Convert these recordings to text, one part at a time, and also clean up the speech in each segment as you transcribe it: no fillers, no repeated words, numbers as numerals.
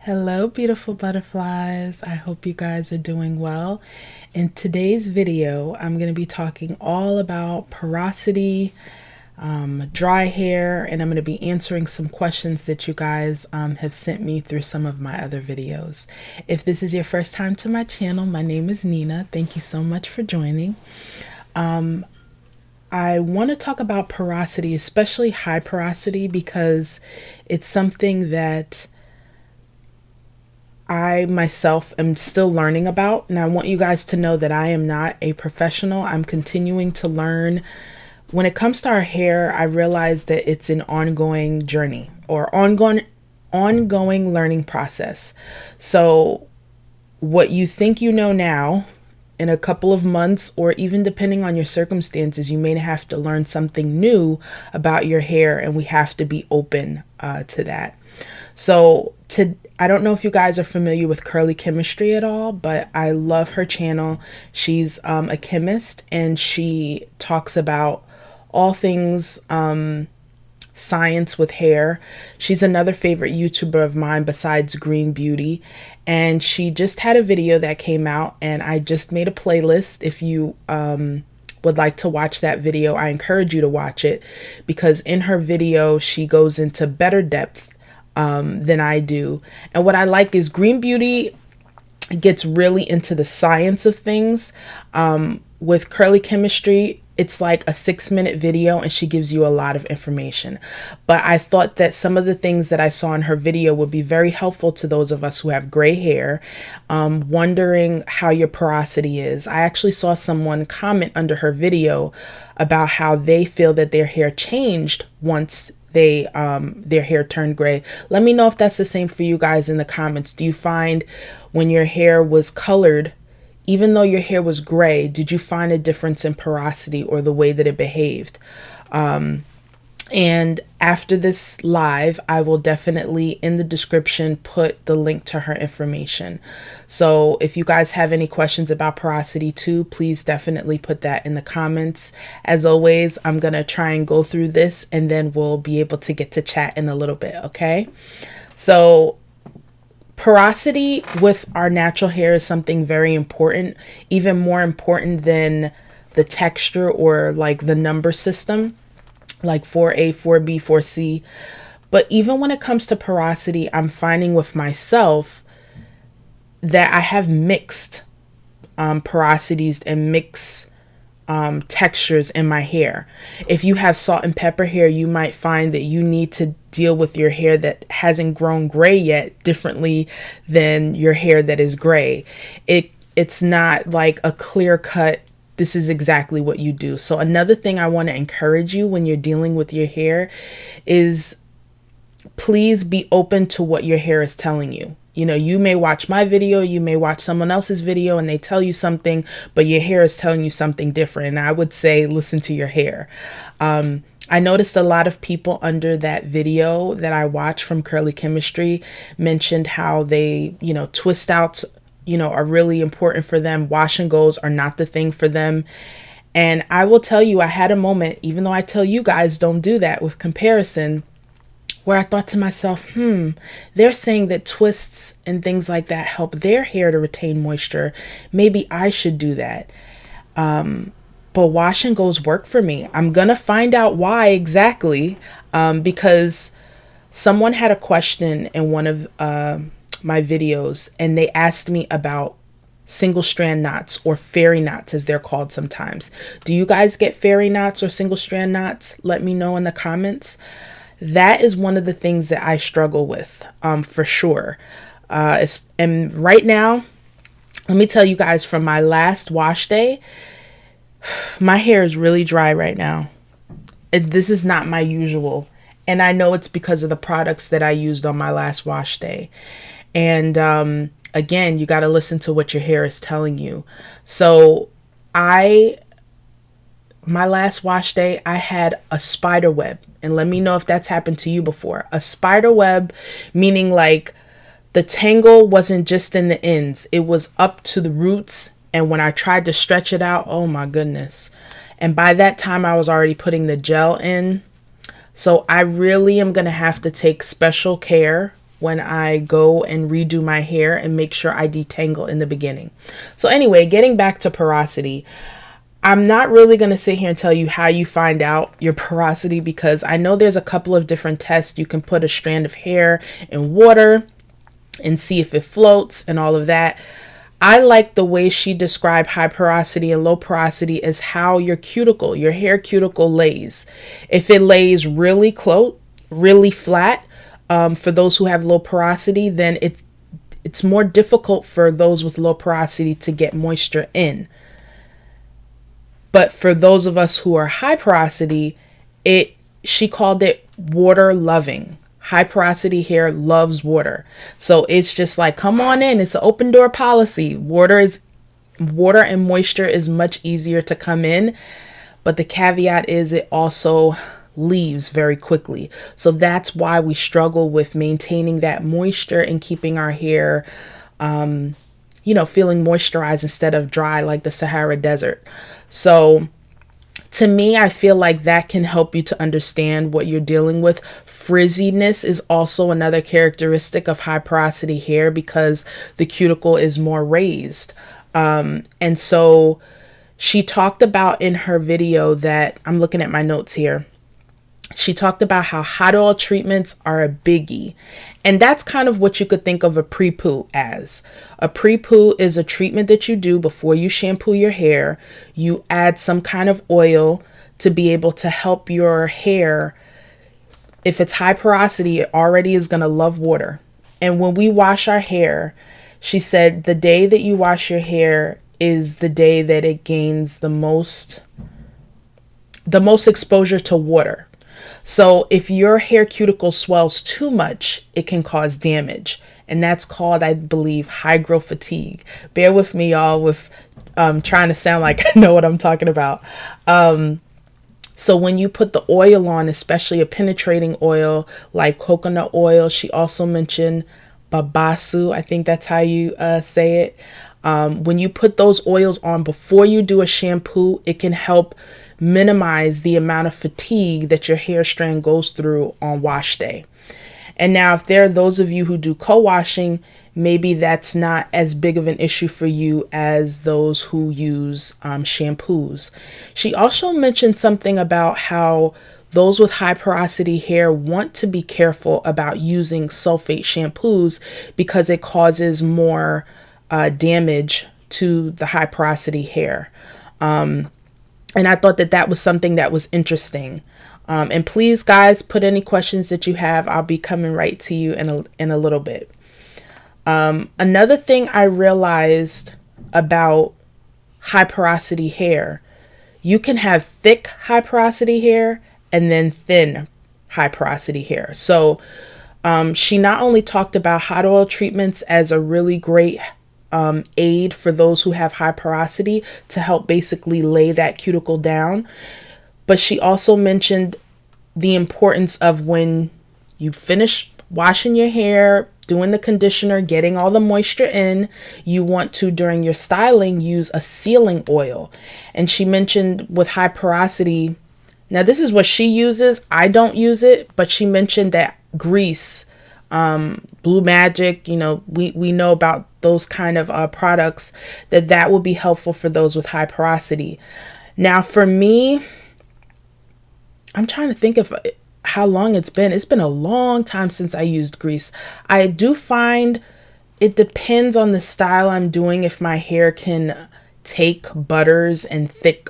Hello, beautiful butterflies. I hope you guys are doing well. In today's video, I'm going to be talking all about porosity, dry hair, and I'm going to be answering some questions that you guys have sent me through some of my other videos. If this is your first time to my channel, my name is Nina. Thank you so much for joining. I want to talk about porosity, especially high porosity, because it's something that I myself am still learning about, and I want you guys to know that I am not a professional. I'm continuing to learn. When it comes to our hair, I realize that it's an ongoing journey or ongoing learning process. So what you think you know now, in a couple of months, or even depending on your circumstances, you may have to learn something new about your hair, and we have to be open to that. So I don't know if you guys are familiar with Curly Chemistry at all, but I love her channel. She's a chemist, and she talks about all things science with hair. She's another favorite YouTuber of mine besides Green Beauty, and she just had a video that came out, and I just made a playlist. If you would like to watch that video, I encourage you to watch it, because in her video she goes into better depth than I do. And what I like is Green Beauty gets really into the science of things. With Curly Chemistry, it's like a 6-minute video and she gives you a lot of information. But I thought that some of the things that I saw in her video would be very helpful to those of us who have gray hair, wondering how your porosity is. I actually saw someone comment under her video about how they feel that their hair changed once their hair turned gray. Let me know if that's the same for you guys in the comments. Do you find when your hair was colored, even though your hair was gray, did you find a difference in porosity or the way that it behaved? And after this live, I will definitely in the description put the link to her information. So if you guys have any questions about porosity too, please definitely put that in the comments. As always, I'm going to try and go through this and then we'll be able to get to chat in a little bit, okay? So porosity with our natural hair is something very important, even more important than the texture or like the number system, like 4A, 4B, 4C. But even when it comes to porosity, I'm finding with myself that I have mixed porosities and mixed textures in my hair. If you have salt and pepper hair, you might find that you need to deal with your hair that hasn't grown gray yet differently than your hair that is gray. It's not like a clear cut, this is exactly what you do. So another thing I want to encourage you when you're dealing with your hair is please be open to what your hair is telling you. You know, you may watch my video, you may watch someone else's video and they tell you something, but your hair is telling you something different. And I would say, listen to your hair. I noticed a lot of people under that video that I watched from Curly Chemistry mentioned how they, twist outs, are really important for them. Wash and goes are not the thing for them. And I will tell you, I had a moment, even though I tell you guys don't do that with comparison, where I thought to myself, they're saying that twists and things like that help their hair to retain moisture. Maybe I should do that. But wash and goes work for me. I'm going to find out why exactly, because someone had a question in one of my videos and they asked me about single strand knots, or fairy knots as they're called sometimes. Do you guys get fairy knots or single strand knots? Let me know in the comments. That is one of the things that I struggle with, for sure. And right now, let me tell you guys, from my last wash day, my hair is really dry right now. This is not my usual. And I know it's because of the products that I used on my last wash day. And again, you got to listen to what your hair is telling you. So my last wash day, I had a spider web. And let me know if that's happened to you before. A spider web, meaning like the tangle wasn't just in the ends. It was up to the roots. And when I tried to stretch it out, oh my goodness. And by that time, I was already putting the gel in. So I really am going to have to take special care when I go and redo my hair and make sure I detangle in the beginning. So anyway, getting back to porosity, I'm not really going to sit here and tell you how you find out your porosity, because I know there's a couple of different tests. You can put a strand of hair in water and see if it floats and all of that. I like the way she described high porosity and low porosity as how your cuticle, your hair cuticle lays. If it lays really flat, for those who have low porosity, then it's more difficult for those with low porosity to get moisture in. But for those of us who are high porosity, she called it water loving. High porosity hair loves water. So it's just like, come on in. It's an open door policy. Water and moisture is much easier to come in. But the caveat is it also leaves very quickly. So that's why we struggle with maintaining that moisture and keeping our hair, feeling moisturized instead of dry like the Sahara Desert. So to me, I feel like that can help you to understand what you're dealing with. Frizziness is also another characteristic of high porosity hair because the cuticle is more raised. And so she talked about in her video that, I'm looking at my notes here, she talked about how hot oil treatments are a biggie. And that's kind of what you could think of a pre-poo as. A pre-poo is a treatment that you do before you shampoo your hair. You add some kind of oil to be able to help your hair. If it's high porosity, it already is going to love water. And when we wash our hair, she said the day that you wash your hair is the day that it gains the most exposure to water. So if your hair cuticle swells too much, it can cause damage. And that's called, I believe, high growth fatigue. Bear with me, y'all, with trying to sound like I know what I'm talking about. So when you put the oil on, especially a penetrating oil like coconut oil, she also mentioned babasu. I think that's how you say it. When you put those oils on before you do a shampoo, it can help minimize the amount of fatigue that your hair strand goes through on wash day. And now if there are those of you who do co-washing, maybe that's not as big of an issue for you as those who use shampoos. She also mentioned something about how those with high porosity hair want to be careful about using sulfate shampoos because it causes more damage to the high porosity hair. And I thought that was something that was interesting. And please, guys, put any questions that you have. I'll be coming right to you in a little bit. Another thing I realized about high porosity hair, you can have thick high porosity hair and then thin high porosity hair. So she not only talked about hot oil treatments as a really great aid for those who have high porosity to help basically lay that cuticle down, but she also mentioned the importance of when you finish washing your hair, doing the conditioner, getting all the moisture in, you want to, during your styling, use a sealing oil. And she mentioned with high porosity, now this is what she uses, I don't use it, but she mentioned that grease, Blue Magic, we know about those kind of products, that will be helpful for those with high porosity. Now for me, I'm trying to think of how long it's been. It's been a long time since I used grease. I do find it depends on the style I'm doing if my hair can take butters and thick,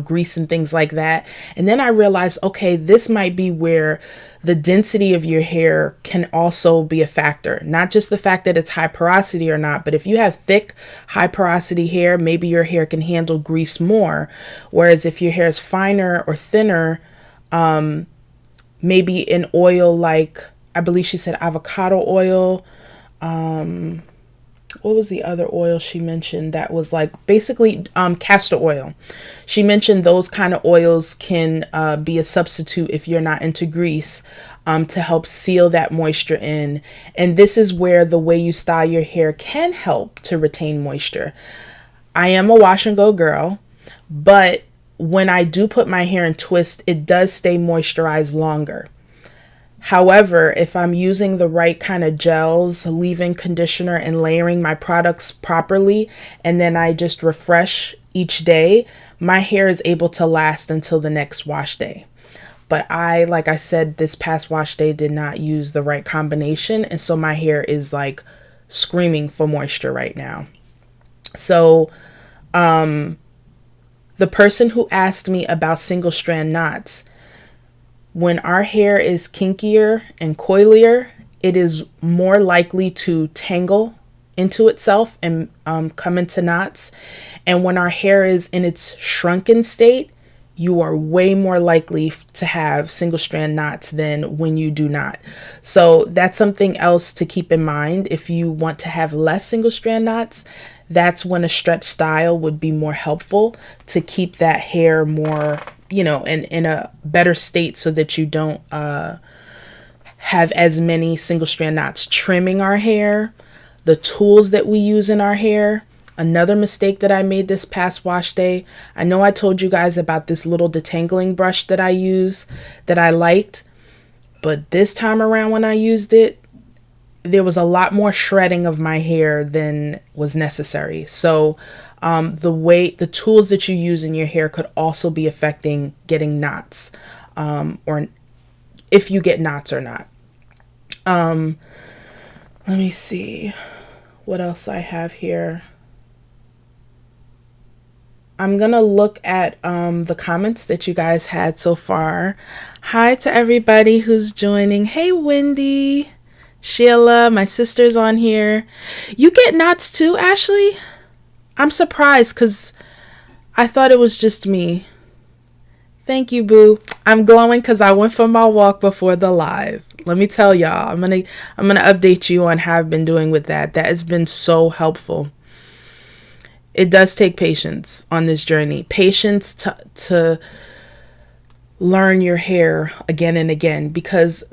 grease and things like that. And then I realized, okay, this might be where the density of your hair can also be a factor. Not just the fact that it's high porosity or not, but if you have thick, high porosity hair, maybe your hair can handle grease more. Whereas if your hair is finer or thinner, maybe an oil like, I believe she said avocado oil, what was the other oil she mentioned that was like basically castor oil. She mentioned those kind of oils can be a substitute if you're not into grease, to help seal that moisture in. And this is where the way you style your hair can help to retain moisture. I am a wash and go girl, but when I do put my hair in twist, it does stay moisturized longer. However, if I'm using the right kind of gels, leave-in conditioner, and layering my products properly, and then I just refresh each day, my hair is able to last until the next wash day. But like I said, this past wash day did not use the right combination. And so my hair is like screaming for moisture right now. So the person who asked me about single strand knots, when our hair is kinkier and coilier, it is more likely to tangle into itself and come into knots. And when our hair is in its shrunken state, you are way more likely to have single strand knots than when you do not. So that's something else to keep in mind. If you want to have less single strand knots, that's when a stretch style would be more helpful to keep that hair more, in a better state so that you don't have as many single strand knots. Trimming our hair, the tools that we use in our hair. Another mistake that I made this past wash day, I know I told you guys about this little detangling brush that I use that I liked, but this time around when I used it, there was a lot more shredding of my hair than was necessary. So the tools that you use in your hair could also be affecting getting knots, or if you get knots or not. Let me see what else I have here. I'm going to look at the comments that you guys had so far. Hi to everybody who's joining. Hey, Wendy, Sheila, my sister's on here. You get knots too, Ashley? I'm surprised because I thought it was just me. Thank you, boo. I'm glowing because I went for my walk before the live. Let me tell y'all, I'm gonna update you on how I've been doing with that. That has been so helpful. It does take patience on this journey. Patience to learn your hair again and again. Because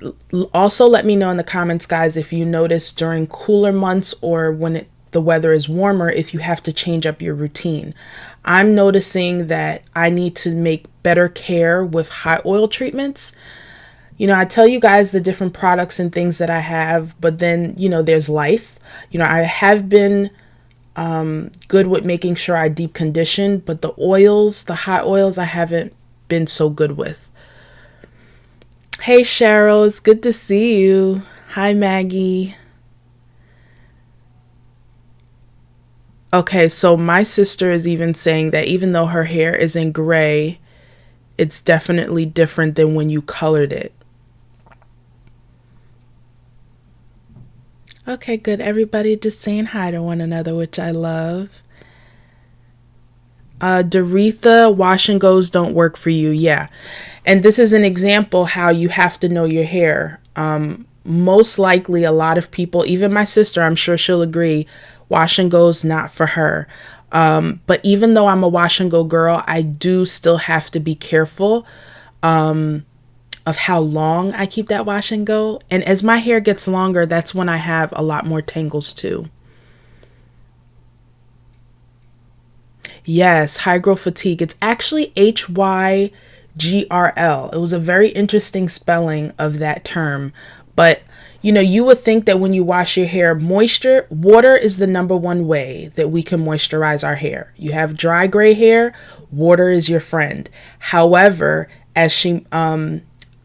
also let me know in the comments, guys, if you notice during cooler months or when the weather is warmer, if you have to change up your routine. I'm noticing that I need to make better care with high oil treatments. I tell you guys the different products and things that I have, but then, there's life. I have been good with making sure I deep condition, but the hot oils, I haven't been so good with. Hey Cheryl, it's good to see you. Hi Maggie. Okay, so my sister is even saying that even though her hair is in gray, it's definitely different than when you colored it. Okay, good. Everybody just saying hi to one another, which I love. Doretha, wash and goes don't work for you. Yeah. And this is an example how you have to know your hair. Most likely a lot of people, even my sister, I'm sure she'll agree, wash and goes not for her. But even though I'm a wash and go girl, I do still have to be careful of how long I keep that wash and go. And as my hair gets longer, that's when I have a lot more tangles too. Yes, hygral fatigue. It's actually HYGRL. It was a very interesting spelling of that term. But, you would think that when you wash your hair, water is the number one way that we can moisturize our hair. You have dry gray hair, water is your friend. However, as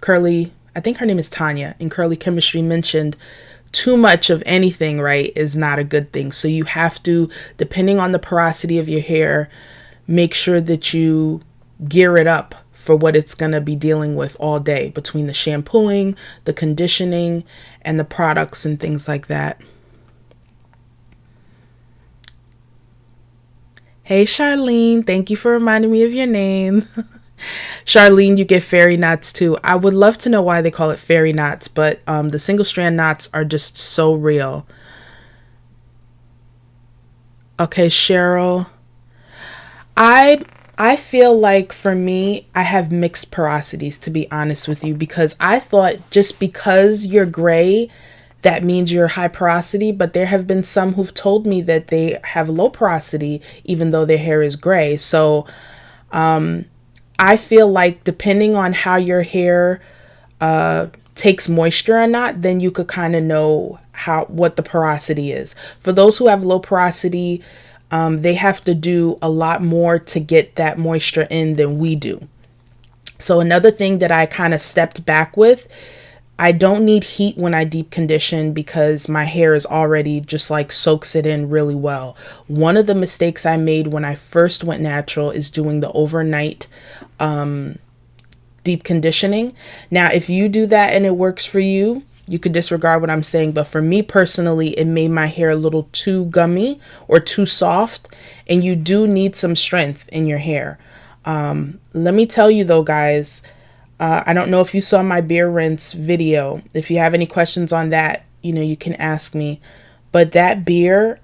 Curly, I think her name is Tanya, in Curly Chemistry mentioned, too much of anything, right, is not a good thing. So you have to, depending on the porosity of your hair, make sure that you gear it up for what it's going to be dealing with all day between the shampooing, the conditioning, and the products and things like that. Hey, Charlene, thank you for reminding me of your name. Charlene, you get fairy knots too. I would love to know why they call it fairy knots, but the single strand knots are just so real. Okay, Cheryl. I feel like for me, I have mixed porosities, to be honest with you, because I thought just because you're gray, that means you're high porosity, but there have been some who've told me that they have low porosity, even though their hair is gray. So, I feel like depending on how your hair takes moisture or not, then you could kind of know what the porosity is. For those who have low porosity, they have to do a lot more to get that moisture in than we do. So another thing that I kind of stepped back with, I don't need heat when I deep condition because my hair is already just like soaks it in really well. One of the mistakes I made when I first went natural is doing the overnight deep conditioning. Now, if you do that and it works for you, you could disregard what I'm saying. But for me personally, it made my hair a little too gummy or too soft. And you do need some strength in your hair. Let me tell you though, guys, I don't know if you saw my beer rinse video. If you have any questions on that, you can ask me. But that beer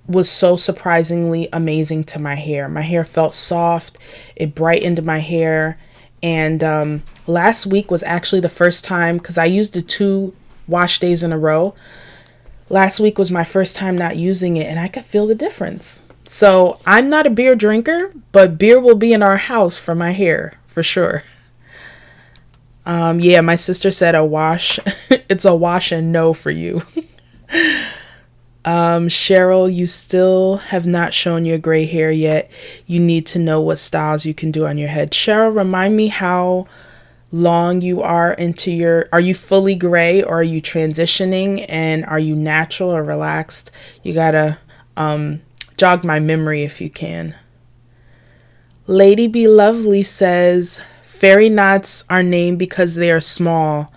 was so surprisingly amazing to my hair. My hair felt soft. It brightened my hair. And last week was actually the first time, because I used the 2 wash days in a row. Last week was my first time not using it, and I could feel the difference. So I'm not a beer drinker, but beer will be in our house for my hair, for sure. Yeah, my sister said a wash. It's a wash and no for you. Cheryl, you still have not shown your gray hair yet. You need to know what styles you can do on your head. Cheryl, remind me how long you are into are you fully gray or are you transitioning, and are you natural or relaxed? You gotta jog my memory if you can. Lady Be Lovely says, fairy knots are named because they are small.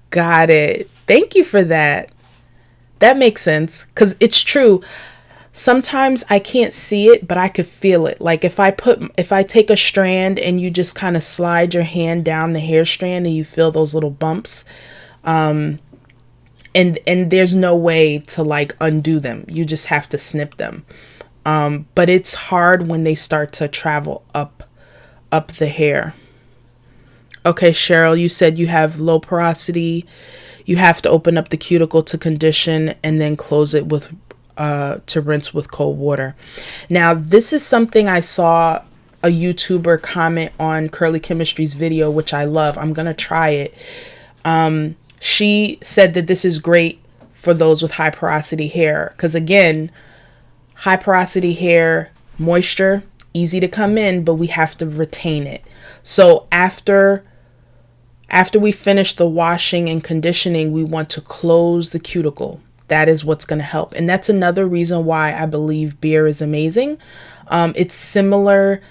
Got it. Thank you for that. That makes sense, because it's true. Sometimes I can't see it, but I could feel it. Like if I take a strand and you just kind of slide your hand down the hair strand and you feel those little bumps, and there's no way to like undo them. You just have to snip them. But it's hard when they start to travel up the hair. Okay, Cheryl, you said you have low porosity. You have to open up the cuticle to condition and then close it with to rinse with cold water. Now, this is something I saw a YouTuber comment on Curly Chemistry's video, which I love. I'm going to try it. She said that this is great for those with high porosity hair. Because again, high porosity hair, moisture, easy to come in, but we have to retain it. So after we finish the washing and conditioning, we want to close the cuticle. That is what's going to help. And that's another reason why I believe beer is amazing. It's similar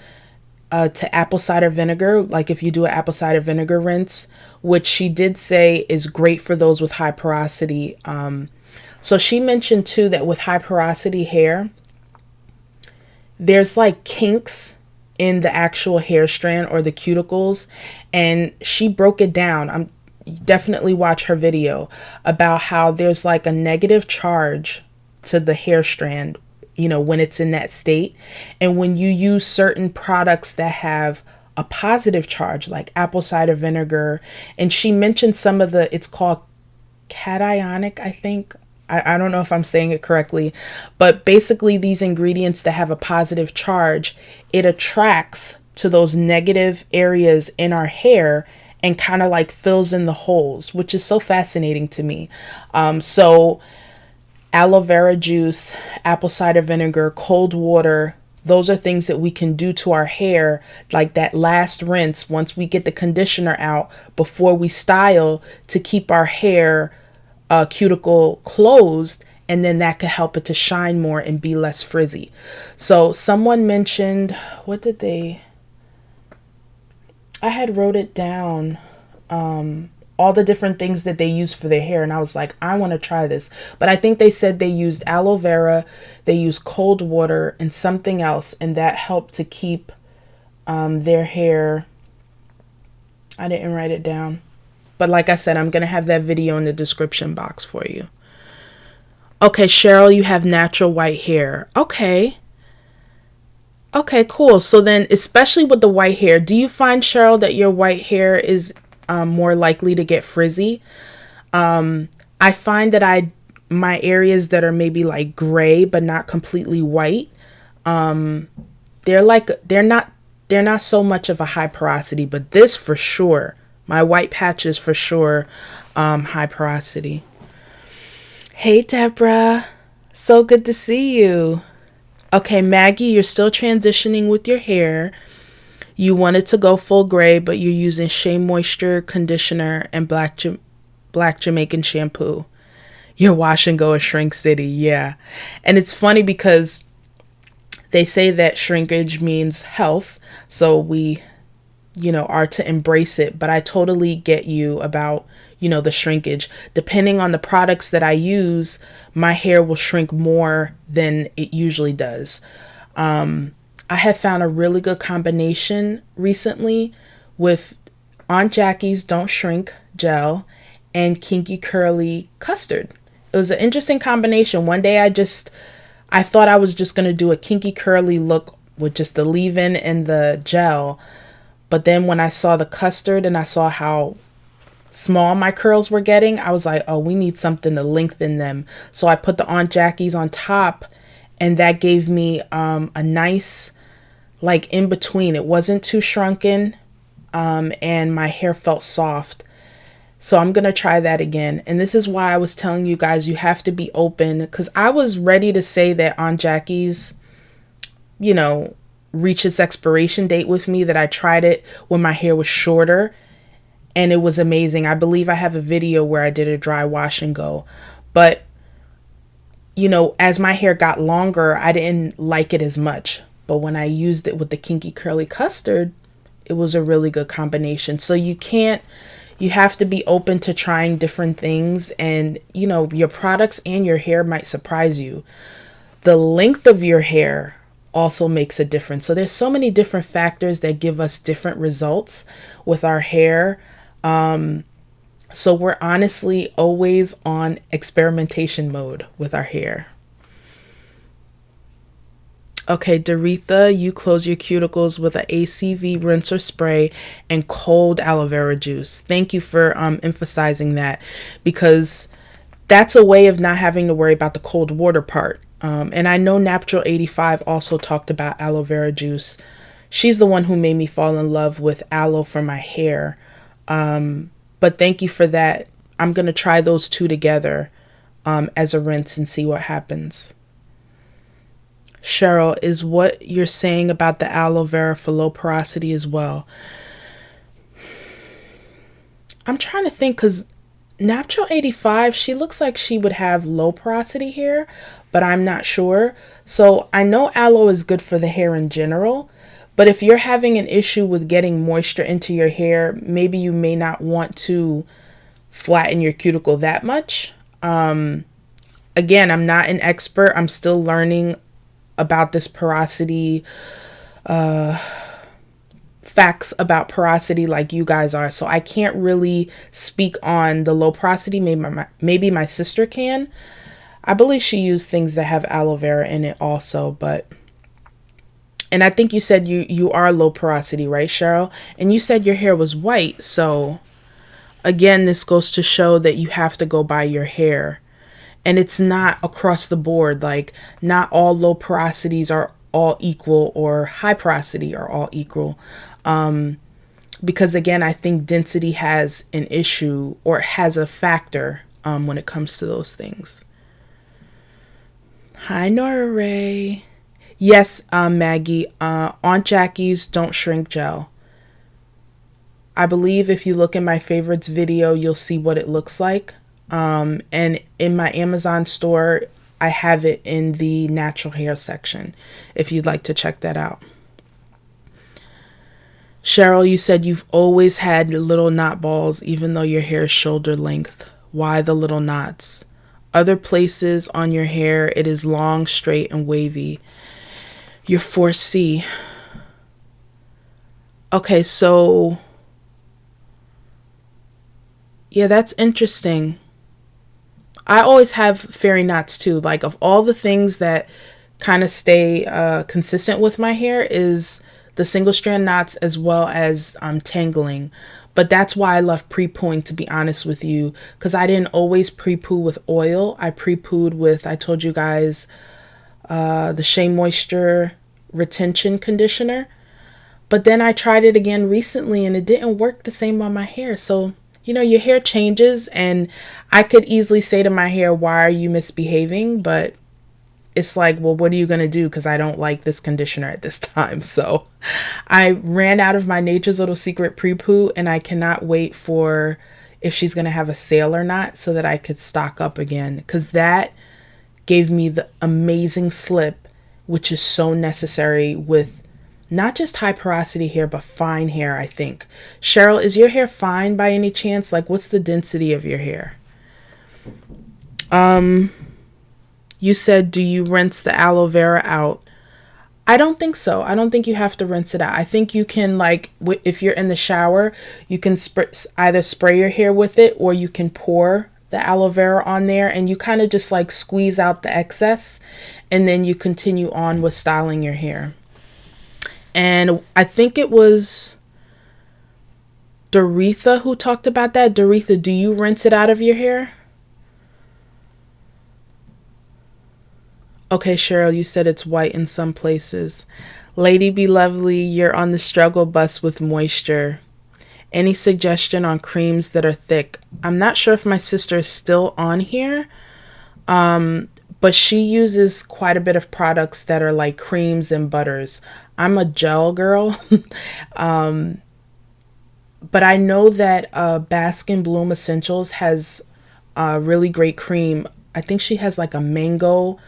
to apple cider vinegar. Like if you do an apple cider vinegar rinse, which she did say is great for those with high porosity. So she mentioned too that with high porosity hair, there's like kinks in the actual hair strand or the cuticles, and she broke it down. Definitely watch her video about how there's like a negative charge to the hair strand, when it's in that state. And when you use certain products that have a positive charge, like apple cider vinegar, and she mentioned some of it's called cationic, I think. I don't know if I'm saying it correctly, but basically these ingredients that have a positive charge, it attracts to those negative areas in our hair and kind of like fills in the holes, which is so fascinating to me. So aloe vera juice, apple cider vinegar, cold water, those are things that we can do to our hair, like that last rinse once we get the conditioner out before we style, to keep our hair cuticle closed, and then that could help it to shine more and be less frizzy. So someone mentioned, I had wrote it down, all the different things that they use for their hair, and I was like, I want to try this. But I think they said they used aloe vera, they used cold water, and something else, and that helped to keep their hair. I didn't write it down. But like I said, I'm going to have that video in the description box for you. Okay, Cheryl, you have natural white hair. Okay. Okay, cool. So then, especially with the white hair, do you find, Cheryl, that your white hair is more likely to get frizzy? I find that my areas that are maybe like gray but not completely white, they're not so much of a high porosity, but this for sure My white patches for sure, high porosity. Hey, Deborah. So good to see you. Okay, Maggie, you're still transitioning with your hair. You wanted to go full gray, but you're using Shea Moisture conditioner and black Jamaican shampoo. Your wash and go is Shrink City, yeah. And it's funny because they say that shrinkage means health, so we, are to embrace it. But I totally get you about, the shrinkage. Depending on the products that I use, my hair will shrink more than it usually does. I have found a really good combination recently with Aunt Jackie's Don't Shrink gel and Kinky Curly custard. It was an interesting combination. One day I thought I was just going to do a kinky curly look with just the leave-in and the gel. But then when I saw the custard and I saw how small my curls were getting, I was like, oh, we need something to lengthen them. So I put the Aunt Jackie's on top, and that gave me a nice, like, in between. It wasn't too shrunken, and my hair felt soft. So I'm going to try that again. And this is why I was telling you guys, you have to be open, because I was ready to say that Aunt Jackie's, reached its expiration date with me, that I tried it when my hair was shorter, and it was amazing. I believe I have a video where I did a dry wash and go. But, as my hair got longer, I didn't like it as much. But when I used it with the Kinky Curly custard, it was a really good combination. So you have to be open to trying different things, and, your products and your hair might surprise you. The length of your hair also makes a difference. So there's so many different factors that give us different results with our hair. So we're honestly always on experimentation mode with our hair. Okay, Doretha, you close your cuticles with an ACV rinse or spray and cold aloe vera juice. Thank you for emphasizing that, because that's a way of not having to worry about the cold water part. And I know Natural 85 also talked about aloe vera juice. She's the one who made me fall in love with aloe for my hair. But thank you for that. I'm going to try those two together as a rinse and see what happens. Cheryl, is what you're saying about the aloe vera for low porosity as well? I'm trying to think, because Natural 85, she looks like she would have low porosity hair, but I'm not sure. So I know aloe is good for the hair in general, but if you're having an issue with getting moisture into your hair, maybe you may not want to flatten your cuticle that much. Again, I'm not an expert. I'm still learning about this porosity, facts about porosity like you guys are. So I can't really speak on the low porosity. Maybe my sister can. I believe she used things that have aloe vera in it also, and I think you said you are low porosity, right, Cheryl? And you said your hair was white. So again, this goes to show that you have to go by your hair. And it's not across the board. Like, not all low porosities are all equal, or high porosity are all equal. Because again, I think density has an issue, or has a factor when it comes to those things. Hi, Nora Ray. Yes, Maggie, Aunt Jackie's Don't Shrink gel. I believe if you look in my favorites video, you'll see what it looks like. And in my Amazon store, I have it in the natural hair section, if you'd like to check that out. Cheryl, you said you've always had little knot balls, even though your hair is shoulder length. Why the little knots? Other places on your hair, it is long, straight, and wavy. You're 4C. Okay, so yeah, that's interesting. I always have fairy knots too. Like, of all the things that kind of stay consistent with my hair is the single strand knots, as well as tangling. But that's why I love pre-pooing, to be honest with you, because I didn't always pre-poo with oil. I pre-pooed with, I told you guys, the Shea Moisture retention conditioner. But then I tried it again recently and it didn't work the same on my hair. So, you know, your hair changes, and I could easily say to my hair, why are you misbehaving? But it's like, well, what are you going to do? Because I don't like this conditioner at this time. So I ran out of my Nature's Little Secret pre-poo, and I cannot wait for if she's going to have a sale or not so that I could stock up again. Because that gave me the amazing slip, which is so necessary with not just high porosity hair, but fine hair, I think. Cheryl, is your hair fine by any chance? Like, what's the density of your hair? You said, do you rinse the aloe vera out? I don't think so. I don't think you have to rinse it out. I think you can, like, if you're in the shower, you can either spray your hair with it, or you can pour the aloe vera on there, and you kind of just like squeeze out the excess, and then you continue on with styling your hair. And I think it was Doretha who talked about that. Doretha, do you rinse it out of your hair? Okay, Cheryl, you said it's white in some places. Lady Be Lovely, you're on the struggle bus with moisture. Any suggestion on creams that are thick? I'm not sure if my sister is still on here, but she uses quite a bit of products that are like creams and butters. I'm a gel girl, but I know that Baskin Bloom Essentials has a really great cream. I think she has like a mango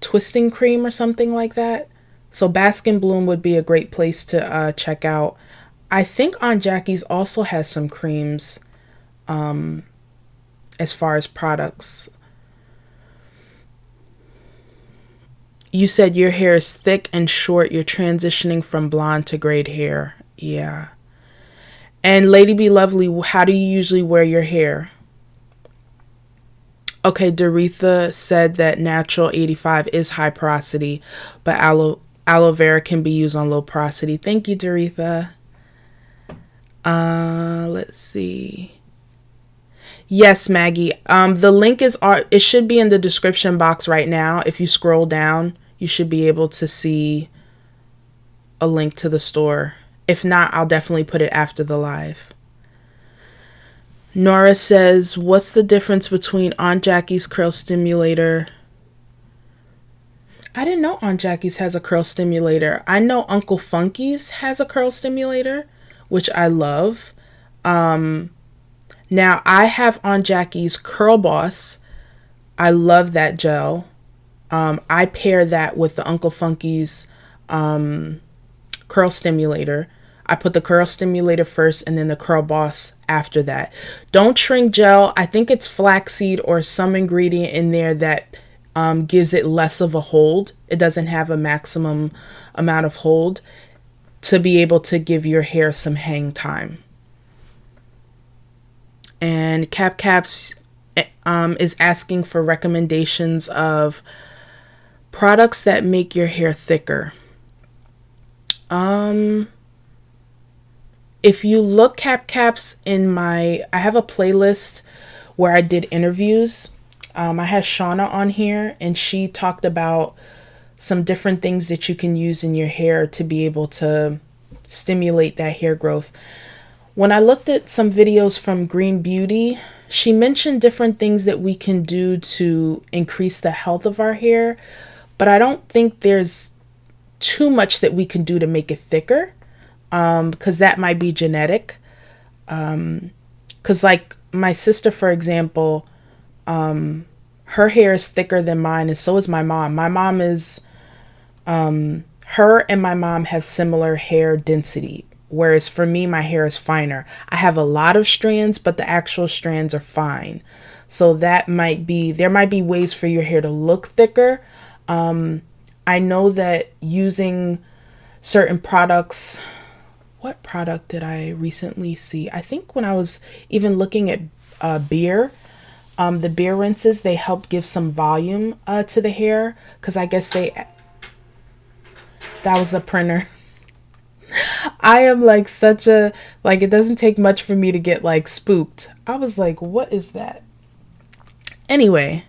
twisting cream or something like that. So Baskin Bloom would be a great place to check out. I think Aunt Jackie's also has some creams as far as products. You said your hair is thick and short. You're transitioning from blonde to braid hair. Yeah. And Lady Be Lovely, how do you usually wear your hair? Okay, Doretha said that natural 85 is high porosity, but aloe vera can be used on low porosity. Thank you, Doretha. Let's see. Yes, Maggie. The link is it should be in the description box right now. If you scroll down, you should be able to see a link to the store. If not, I'll definitely put it after the live. Nora says, what's the difference between Aunt Jackie's curl stimulator? I didn't know Aunt Jackie's has a curl stimulator. I know Uncle Funky's has a curl stimulator, which I love. Now, I have Aunt Jackie's Curl Boss. I love that gel. I pair that with the Uncle Funky's curl stimulator. I put the curl stimulator first and then the Curl Boss after that. Don't shrink gel. I think it's flaxseed or some ingredient in there that gives it less of a hold. It doesn't have a maximum amount of hold to be able to give your hair some hang time. And Caps is asking for recommendations of products that make your hair thicker. If you look Caps in I have a playlist where I did interviews. I had Shauna on here, and she talked about some different things that you can use in your hair to be able to stimulate that hair growth. When I looked at some videos from Green Beauty, she mentioned different things that we can do to increase the health of our hair, but I don't think there's too much that we can do to make it thicker. Because that might be genetic. Because like my sister, for example, her hair is thicker than mine, and so is my mom. My mom is, her and my mom have similar hair density, whereas for me, my hair is finer. I have a lot of strands, but the actual strands are fine. So there might be ways for your hair to look thicker. I know that using certain products. What product did I recently see? I think when I was even looking at beer, the beer rinses, they help give some volume to the hair, because I guess that was a printer. I am like it doesn't take much for me to get like spooked. I was like, what is that? Anyway,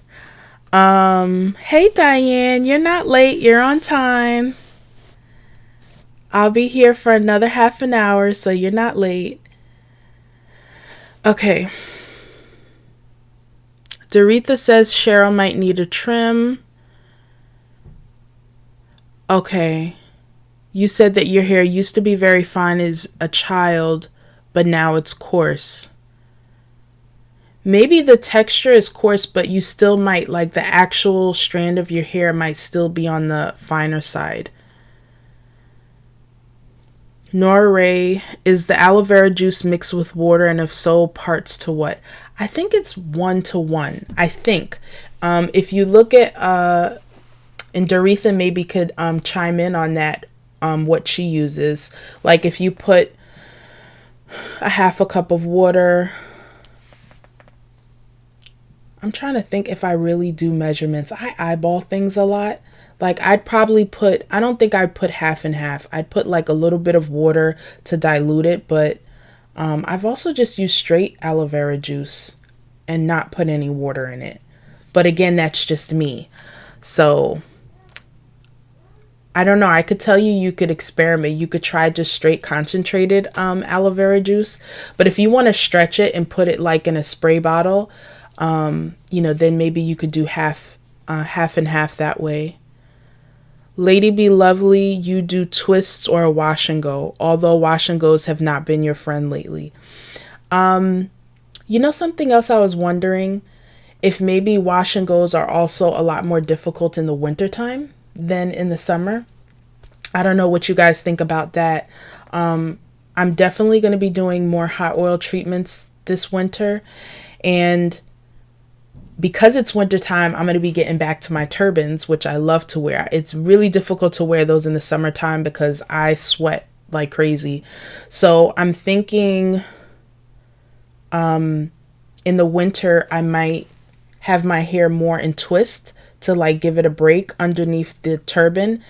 Hey Diane, you're not late, you're on time. I'll be here for another half an hour, so you're not late. Okay. Doretha says Cheryl might need a trim. Okay. You said that your hair used to be very fine as a child, but now it's coarse. Maybe the texture is coarse, but you still might, like, the actual strand of your hair might still be on the finer side. Nora Ray, is the aloe vera juice mixed with water, and if so, parts to what? I think it's 1 to 1. I think. If you look at, and Doretha maybe could chime in on that, what she uses. Like if you put a half a cup of water. I'm trying to think if I really do measurements. I eyeball things a lot. Like I'd probably put, I don't think I'd put half and half. I'd put like a little bit of water to dilute it, but I've also just used straight aloe vera juice and not put any water in it. But again, that's just me. So I don't know. I could tell you, you could experiment. You could try just straight concentrated aloe vera juice. But if you want to stretch it and put it like in a spray bottle, then maybe you could do half and half that way. Lady Be Lovely, you do twists or a wash and go, although wash and goes have not been your friend lately. Something else I was wondering, if maybe wash and goes are also a lot more difficult in the wintertime than in the summer. I don't know what you guys think about that. I'm definitely going to be doing more hot oil treatments this winter, and because it's wintertime, I'm going to be getting back to my turbans, which I love to wear. It's really difficult to wear those in the summertime because I sweat like crazy. So I'm thinking in the winter, I might have my hair more in twist to like give it a break underneath the turban.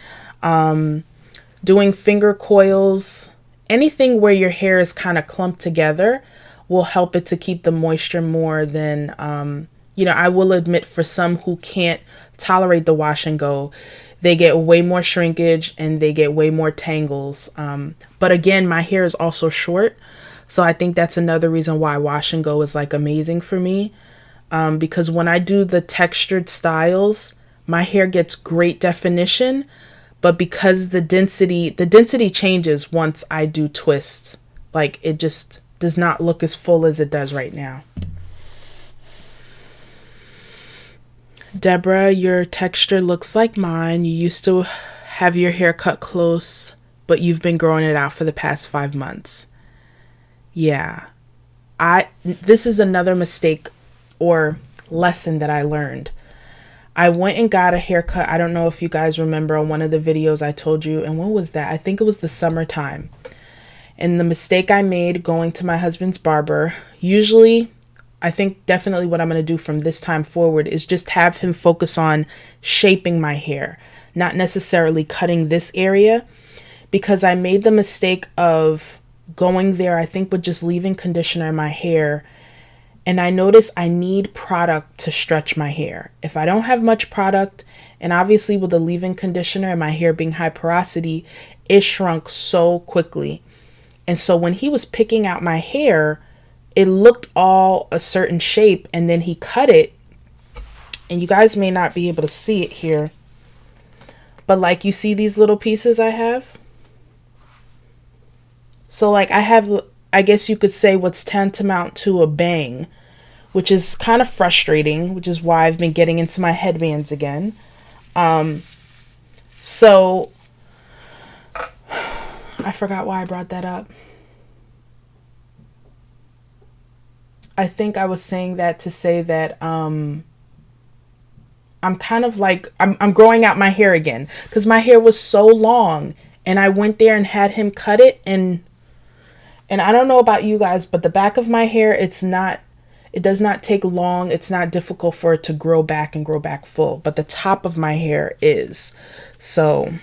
Doing finger coils, anything where your hair is kind of clumped together will help it to keep the moisture more than, I will admit for some who can't tolerate the wash and go, they get way more shrinkage and they get way more tangles. But again, my hair is also short. So I think that's another reason why wash and go is like amazing for me. Because when I do the textured styles, my hair gets great definition, but because the density changes once I do twists. Like it just does not look as full as it does right now. Deborah, your texture looks like mine. You used to have your hair cut close, but you've been growing it out for the past 5 months. Yeah. This is another mistake or lesson that I learned. I went and got a haircut. I don't know if you guys remember on one of the videos I told you. And when was that? I think it was the summertime. And the mistake I made going to my husband's barber, usually, I think definitely what I'm going to do from this time forward is just have him focus on shaping my hair, not necessarily cutting this area, because I made the mistake of going there, I think, with just leave-in conditioner in my hair. And I notice I need product to stretch my hair. If I don't have much product, and obviously with the leave-in conditioner and my hair being high porosity, it shrunk so quickly. And so when he was picking out my hair, it looked all a certain shape, and then he cut it. And you guys may not be able to see it here, but like you see these little pieces I have? So like I have, I guess you could say what's tantamount to a bang, which is kind of frustrating, which is why I've been getting into my headbands again. So I forgot why I brought that up. I think I was saying that to say that I'm kind of like, I'm growing out my hair again because my hair was so long, and I went there and had him cut it, and I don't know about you guys, but the back of my hair, it does not take long. It's not difficult for it to grow back and grow back full, but the top of my hair is. So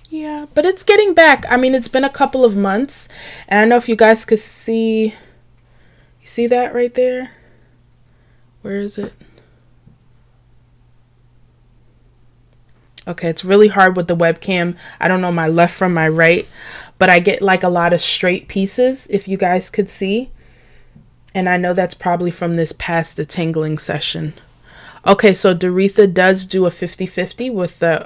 yeah, but it's getting back. I mean, it's been a couple of months, and I don't know if you guys could see, you see that right there? Where is it? Okay, it's really hard with the webcam. I don't know my left from my right, but I get like a lot of straight pieces, if you guys could see. And I know that's probably from this past detangling session. Okay, so Doretha does do a 50-50 with the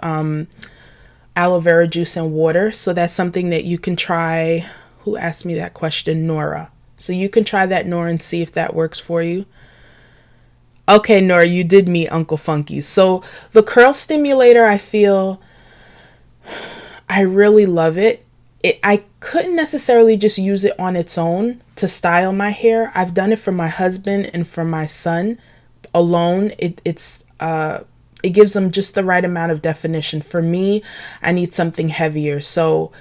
aloe vera juice and water. So that's something that you can try. Who asked me that question? Nora. So you can try that, Nora, and see if that works for you. Okay, Nora, you did meet Uncle Funky. So the curl stimulator, I feel I really love it. I couldn't necessarily just use it on its own to style my hair. I've done it for my husband and for my son alone. It gives them just the right amount of definition. For me, I need something heavier. So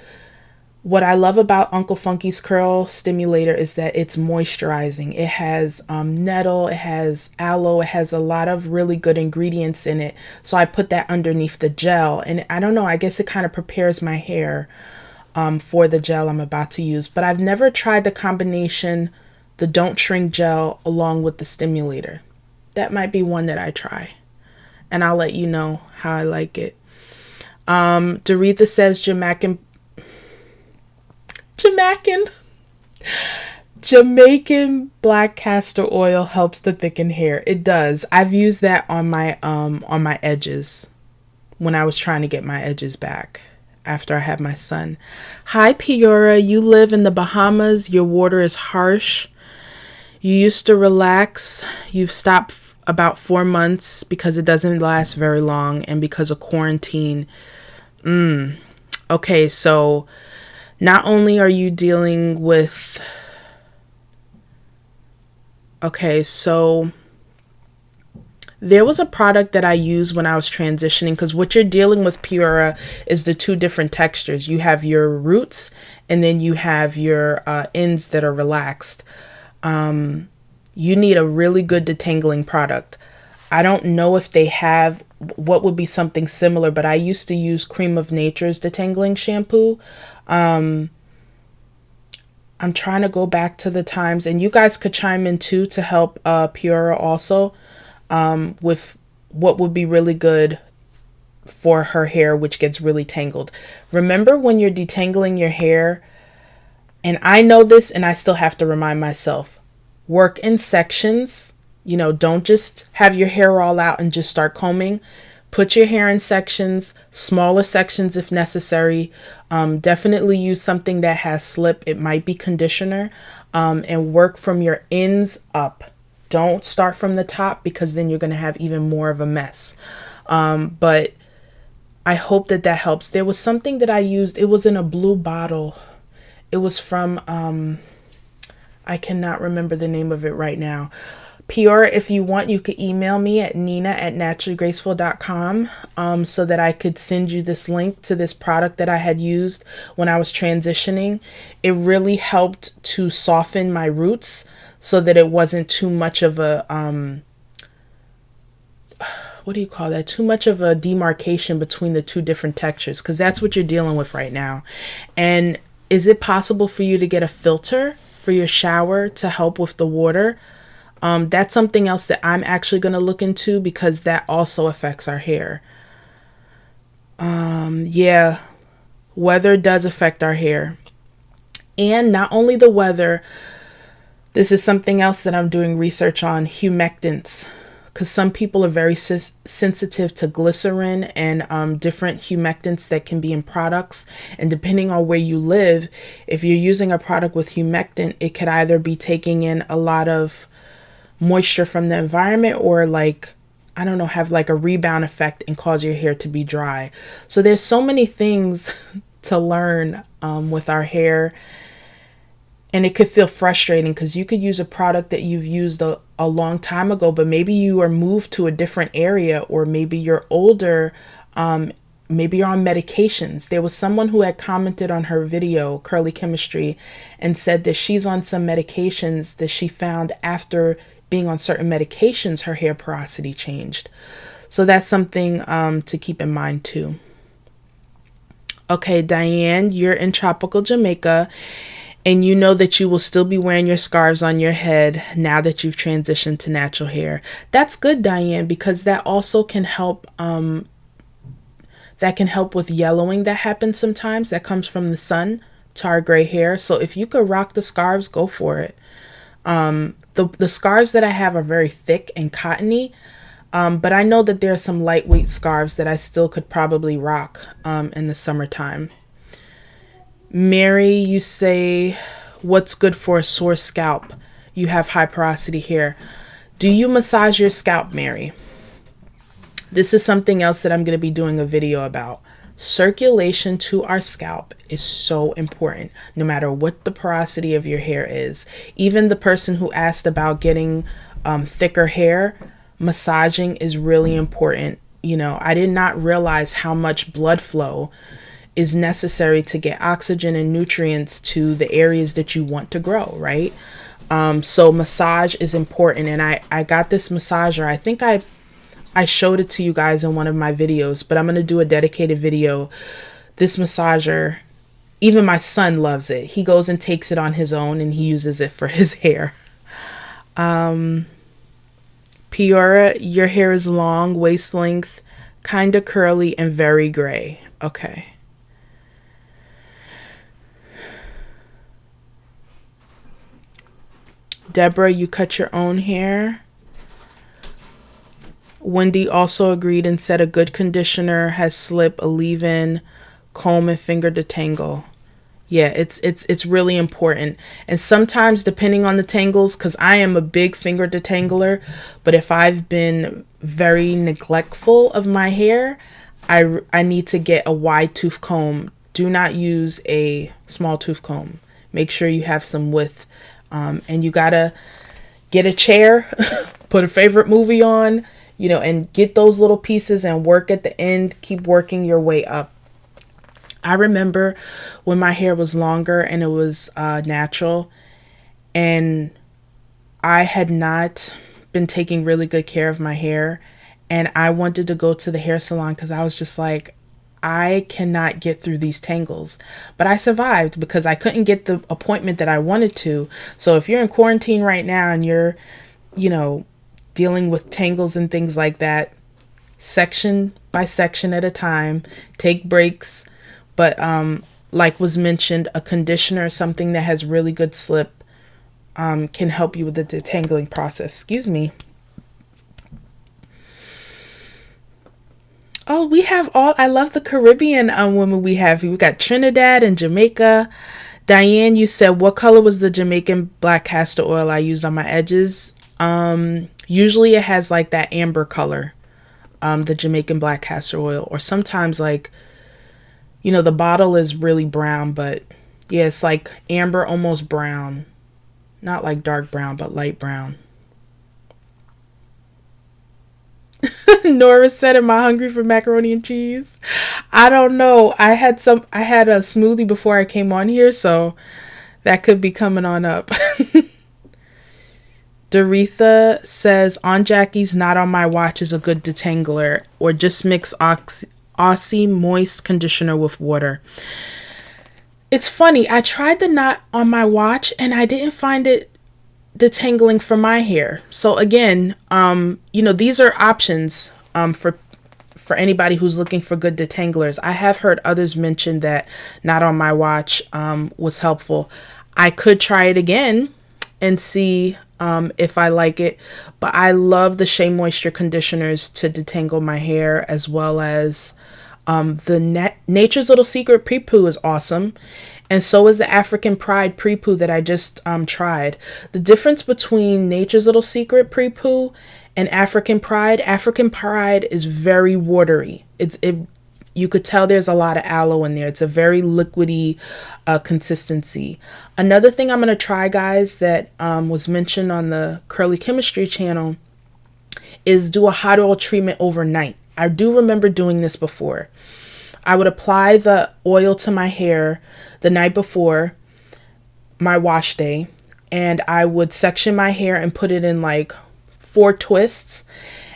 what I love about Uncle Funky's curl stimulator is that it's moisturizing. It has nettle, it has aloe, it has a lot of really good ingredients in it. So I put that underneath the gel, and I don't know, I guess it kind of prepares my hair for the gel I'm about to use. But I've never tried the combination, the Don't Shrink gel along with the stimulator. That might be one that I try, and I'll let you know how I like it. Doretha says Jamaican black castor oil helps to thicken hair. It does. I've used that on my edges when I was trying to get my edges back after I had my son. Hi Piora, you live in the Bahamas. Your water is harsh. You used to relax. You've stopped about 4 months because it doesn't last very long and because of quarantine. Okay, so not only are you dealing with... Okay, so there was a product that I used when I was transitioning, because what you're dealing with, Piora, is the two different textures. You have your roots and then you have your ends that are relaxed. You need a really good detangling product. I don't know if they have what would be something similar, but I used to use Cream of Nature's detangling shampoo. I'm trying to go back to the times, and you guys could chime in too to help Piora also with what would be really good for her hair, which gets really tangled. Remember when you're detangling your hair, and I know this and I still have to remind myself, work in sections. You know, don't just have your hair all out and just start combing. Put your hair in sections, smaller sections if necessary. Definitely use something that has slip. It might be conditioner, and work from your ends up. Don't start from the top, because then you're going to have even more of a mess. But I hope that that helps. There was something that I used. It was in a blue bottle. It was from, I cannot remember the name of it right now. Piora, if you want, you could email me at nina@naturallygraceful.com so that I could send you this link to this product that I had used when I was transitioning. It really helped to soften my roots so that it wasn't too much of a, what do you call that? Too much of a demarcation between the two different textures, because that's what you're dealing with right now. And is it possible for you to get a filter for your shower to help with the water? That's something else that I'm actually going to look into, because that also affects our hair. Yeah, weather does affect our hair. And not only the weather, this is something else that I'm doing research on, humectants. Because some people are very sensitive to glycerin and different humectants that can be in products. And depending on where you live, if you're using a product with humectant, it could either be taking in a lot of moisture from the environment, or like, I don't know, have like a rebound effect and cause your hair to be dry. So there's so many things to learn with our hair, and it could feel frustrating because you could use a product that you've used a long time ago, but maybe you are moved to a different area, or maybe you're older, maybe you're on medications. There was someone who had commented on her video, Curly Chemistry, and said that she's on some medications that she found after being on certain medications, her hair porosity changed. So that's something to keep in mind too. Okay, Diane, you're in tropical Jamaica, and you know that you will still be wearing your scarves on your head now that you've transitioned to natural hair. That's good, Diane, because that also can help that can help with yellowing that happens sometimes that comes from the sun to our gray hair. So if you could rock the scarves, go for it. The scarves that I have are very thick and cottony, but I know that there are some lightweight scarves that I still could probably rock in the summertime. Mary, you say, what's good for a sore scalp? You have high porosity hair. Do you massage your scalp, Mary? This is something else that I'm going to be doing a video about. Circulation to our scalp is so important, no matter what the porosity of your hair is. Even the person who asked about getting thicker hair, massaging is really important. You know, I did not realize how much blood flow is necessary to get oxygen and nutrients to the areas that you want to grow, right? So massage is important. And I got this massager. I think I showed it to you guys in one of my videos, but I'm going to do a dedicated video. This massager, even my son loves it. He goes and takes it on his own and he uses it for his hair. Piora, your hair is long, waist length, kind of curly and very gray. Okay. Deborah, you cut your own hair. Wendy also agreed and said a good conditioner has slip, a leave-in, comb, and finger detangle. Yeah, it's really important. And sometimes, depending on the tangles, because I am a big finger detangler, but if I've been very neglectful of my hair, I need to get a wide tooth comb. Do not use a small tooth comb. Make sure you have some width. And you gotta get a chair, put a favorite movie on, you know, and get those little pieces and work at the end. Keep working your way up. I remember when my hair was longer and it was natural, and I had not been taking really good care of my hair, and I wanted to go to the hair salon because I was just like, I cannot get through these tangles. But I survived because I couldn't get the appointment that I wanted to. So if you're in quarantine right now and you're, you know, dealing with tangles and things like that, section by section at a time, take breaks. But like was mentioned, a conditioner, something that has really good slip, can help you with the detangling process. Excuse me. Oh, we have all, I love the Caribbean women we have. We got Trinidad and Jamaica. Diane, you said, what color was the Jamaican black castor oil I used on my edges? Usually it has like that amber color, the Jamaican black castor oil. Or sometimes like, you know, the bottle is really brown, but yeah, it's like amber, almost brown. Not like dark brown, but light brown. Nora said, am I hungry for macaroni and cheese? I don't know. I had a smoothie before I came on here, so that could be coming on up. Doretha says, on Jackie's, not on my watch is a good detangler, or just mix Aussie moist conditioner with water. It's funny, I tried the not on my watch and I didn't find it detangling for my hair. So again, you know, these are options for anybody who's looking for good detanglers. I have heard others mention that not on my watch was helpful. I could try it again and see if I like it, but I love the Shea Moisture conditioners to detangle my hair, as well as the Nature's Little Secret Pre-Poo is awesome. And so is the African Pride Pre-Poo that I just tried. The difference between Nature's Little Secret Pre-Poo and African Pride is very watery. You could tell there's a lot of aloe in there. It's a very liquidy consistency. Another thing I'm going to try, guys, that was mentioned on the Curly Chemistry channel is do a hot oil treatment overnight. I do remember doing this before. I would apply the oil to my hair the night before my wash day, and I would section my hair and put it in like 4 twists,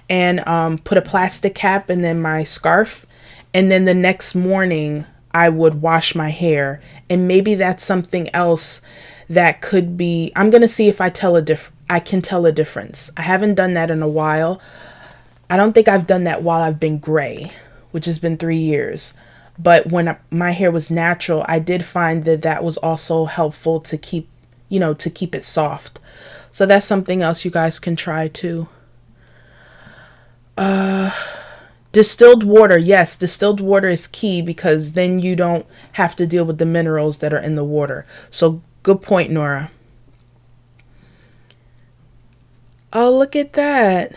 and put a plastic cap and then my scarf, and then the next morning I would wash my hair. And maybe that's something else that could be, I'm going to see if I can tell a difference. I haven't done that in a while. I don't think I've done that while I've been gray, which has been 3 years. But when my hair was natural, I did find that that was also helpful to keep, to keep it soft. So that's something else you guys can try too. Distilled water. Yes, distilled water is key because then you don't have to deal with the minerals that are in the water. So good point, Nora. Oh, look at that.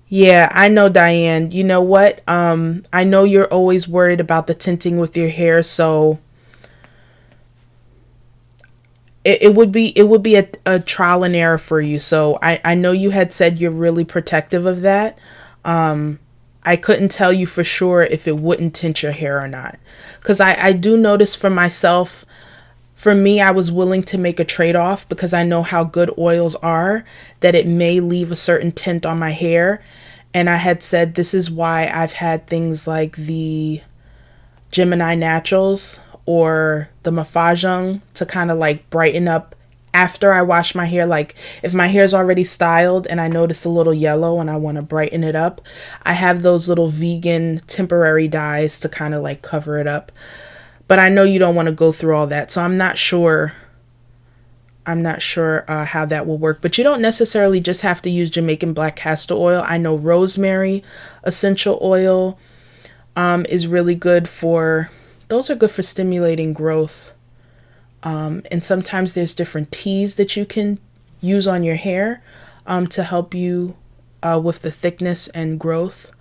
Yeah, I know, Diane. You know what? I know you're always worried about the tinting with your hair, so it would be a trial and error for you. So I know you had said you're really protective of that. I couldn't tell you for sure if it wouldn't tint your hair or not. Because I do notice for myself, for me, I was willing to make a trade-off because I know how good oils are, that it may leave a certain tint on my hair. And I had said this is why I've had things like the Gemini Naturals or the Mafajang to kind of like brighten up after I wash my hair. Like if my hair is already styled and I notice a little yellow and I want to brighten it up, I have those little vegan temporary dyes to kind of like cover it up. But I know you don't want to go through all that, so I'm not sure. How that will work. But you don't necessarily just have to use Jamaican black castor oil. I know rosemary essential oil is really good for. Those are good for stimulating growth. And sometimes there's different teas that you can use on your hair to help you with the thickness and growth.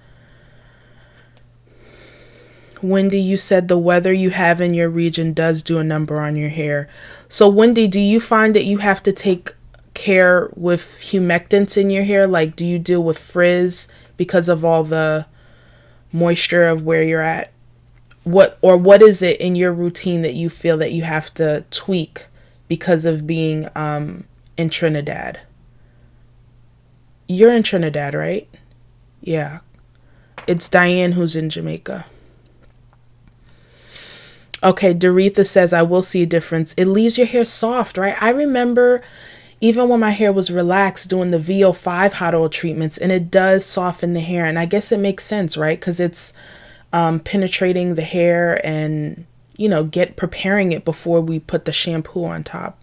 Wendy, you said the weather you have in your region does do a number on your hair. So Wendy, do you find that you have to take care with humectants in your hair? Like, do you deal with frizz because of all the moisture of where you're at? What is it in your routine that you feel that you have to tweak because of being in Trinidad? You're in Trinidad, right? Yeah. It's Diane who's in Jamaica. Okay, Doretha says, I will see a difference. It leaves your hair soft, right? I remember even when my hair was relaxed doing the VO5 hot oil treatments, and it does soften the hair. And I guess it makes sense, right? Because it's penetrating the hair and, preparing it before we put the shampoo on top.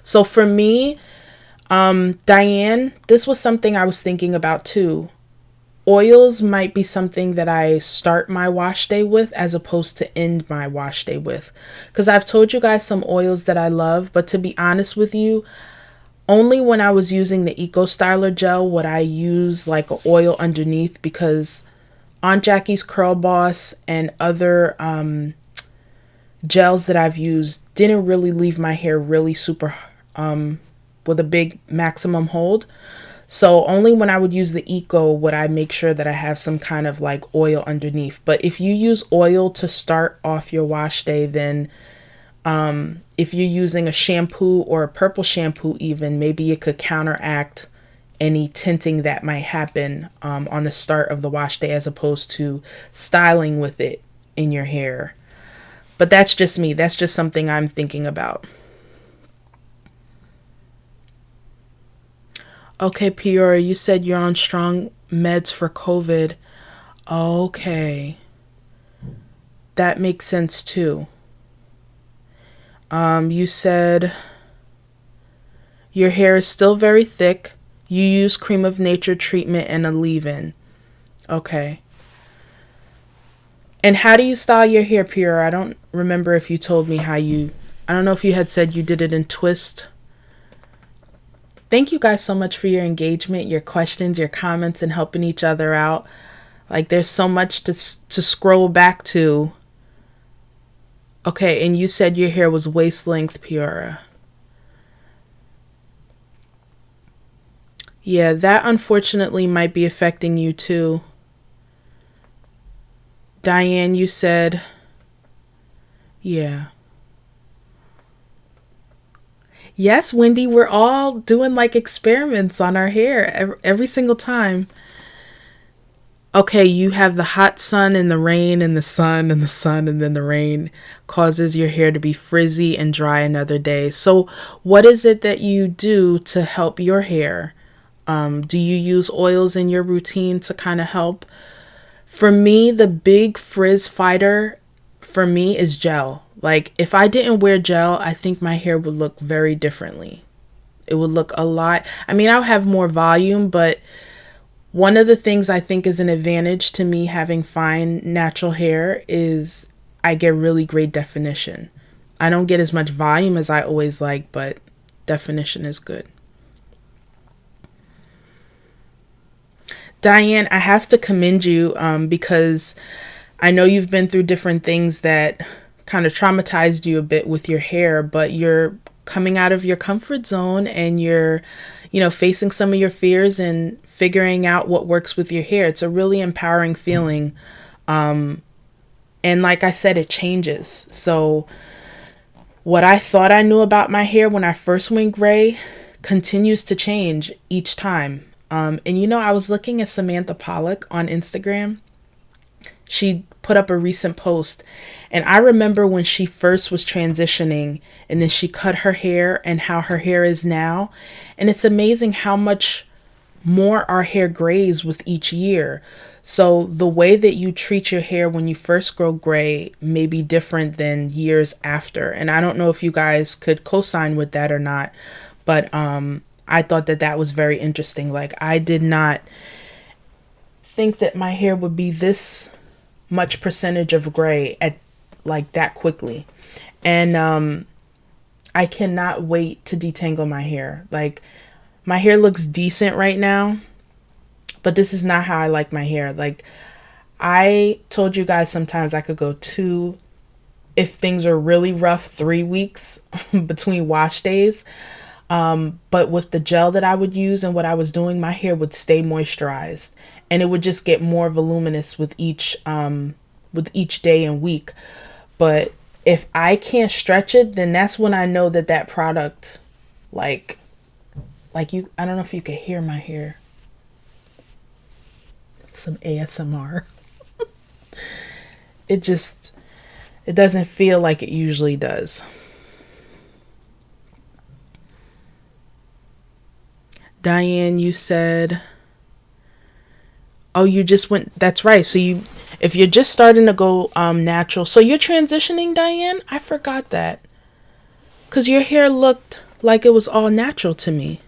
So for me, Diane, this was something I was thinking about too. Oils might be something that I start my wash day with as opposed to end my wash day with. Because I've told you guys some oils that I love, but to be honest with you, only when I was using the Eco Styler gel would I use like an oil underneath, because Aunt Jackie's Curl Boss and other gels that I've used didn't really leave my hair really super with a big maximum hold. So only when I would use the Eco would I make sure that I have some kind of like oil underneath. But if you use oil to start off your wash day, then if you're using a shampoo or a purple shampoo even, maybe it could counteract any tinting that might happen on the start of the wash day as opposed to styling with it in your hair. But that's just me. That's just something I'm thinking about. Okay, Peoria, you said you're on strong meds for COVID. Okay. That makes sense too. You said your hair is still very thick. You use cream of nature treatment and a leave-in. Okay. And how do you style your hair, Peoria? I don't remember if you told me how you... I don't know if you had said you did it in twist. Thank you guys so much for your engagement, your questions, your comments, and helping each other out. Like, there's so much to scroll back to. Okay, and you said your hair was waist length, Peoria. Yeah, that unfortunately might be affecting you too. Diane, you said, yeah. Yes, Wendy, we're all doing like experiments on our hair every single time. Okay, you have the hot sun and the rain and the sun and the sun and then the rain causes your hair to be frizzy and dry another day. So what is it that you do to help your hair? Do you use oils in your routine to kind of help? For me, the big frizz fighter for me is gel. Like if I didn't wear gel, I think my hair would look very differently. It would look a lot. I mean, I'll have more volume, but one of the things I think is an advantage to me having fine natural hair is I get really great definition. I don't get as much volume as I always like, but definition is good. Diane, I have to commend you because I know you've been through different things that kind of traumatized you a bit with your hair, but you're coming out of your comfort zone and you're, facing some of your fears and figuring out what works with your hair. It's a really empowering feeling. And like I said, it changes. So what I thought I knew about my hair when I first went gray continues to change each time. And I was looking at Samantha Pollock on Instagram. She put up a recent post, and I remember when she first was transitioning and then she cut her hair and how her hair is now. And it's amazing how much more our hair grays with each year. So the way that you treat your hair when you first grow gray may be different than years after. And I don't know if you guys could co-sign with that or not, but I thought that that was very interesting. Like I did not think that my hair would be this much percentage of gray at like that quickly. And I cannot wait to detangle my hair. Like my hair looks decent right now, but this is not how I like my hair. Like I told you guys sometimes I could go 2, if things are really rough, 3 weeks between wash days. But with the gel that I would use and what I was doing, my hair would stay moisturized and it would just get more voluminous with each day and week. But if I can't stretch it, then that's when I know that that product, like you, I don't know if you could hear my hair. Some ASMR. It doesn't feel like it usually does. Diane, you said, oh, you just went, that's right. So if you're just starting to go natural, so you're transitioning, Diane? I forgot that. Because your hair looked like it was all natural to me.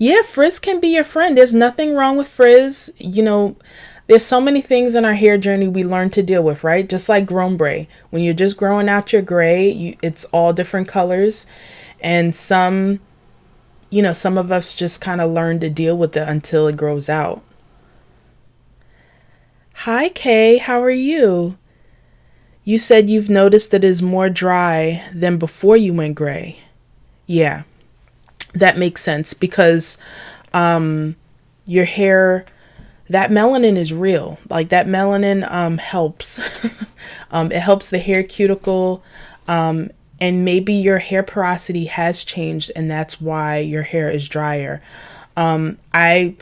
Yeah, frizz can be your friend. There's nothing wrong with frizz. There's so many things in our hair journey we learn to deal with, right? Just like grown gray. When you're just growing out your gray, it's all different colors. And some of us just kind of learn to deal with it until it grows out. Hi, Kay. How are you? You said you've noticed that it is more dry than before you went gray. Yeah, that makes sense because your hair, that melanin is real. Like that melanin helps. It helps the hair cuticle. And maybe your hair porosity has changed and that's why your hair is drier. I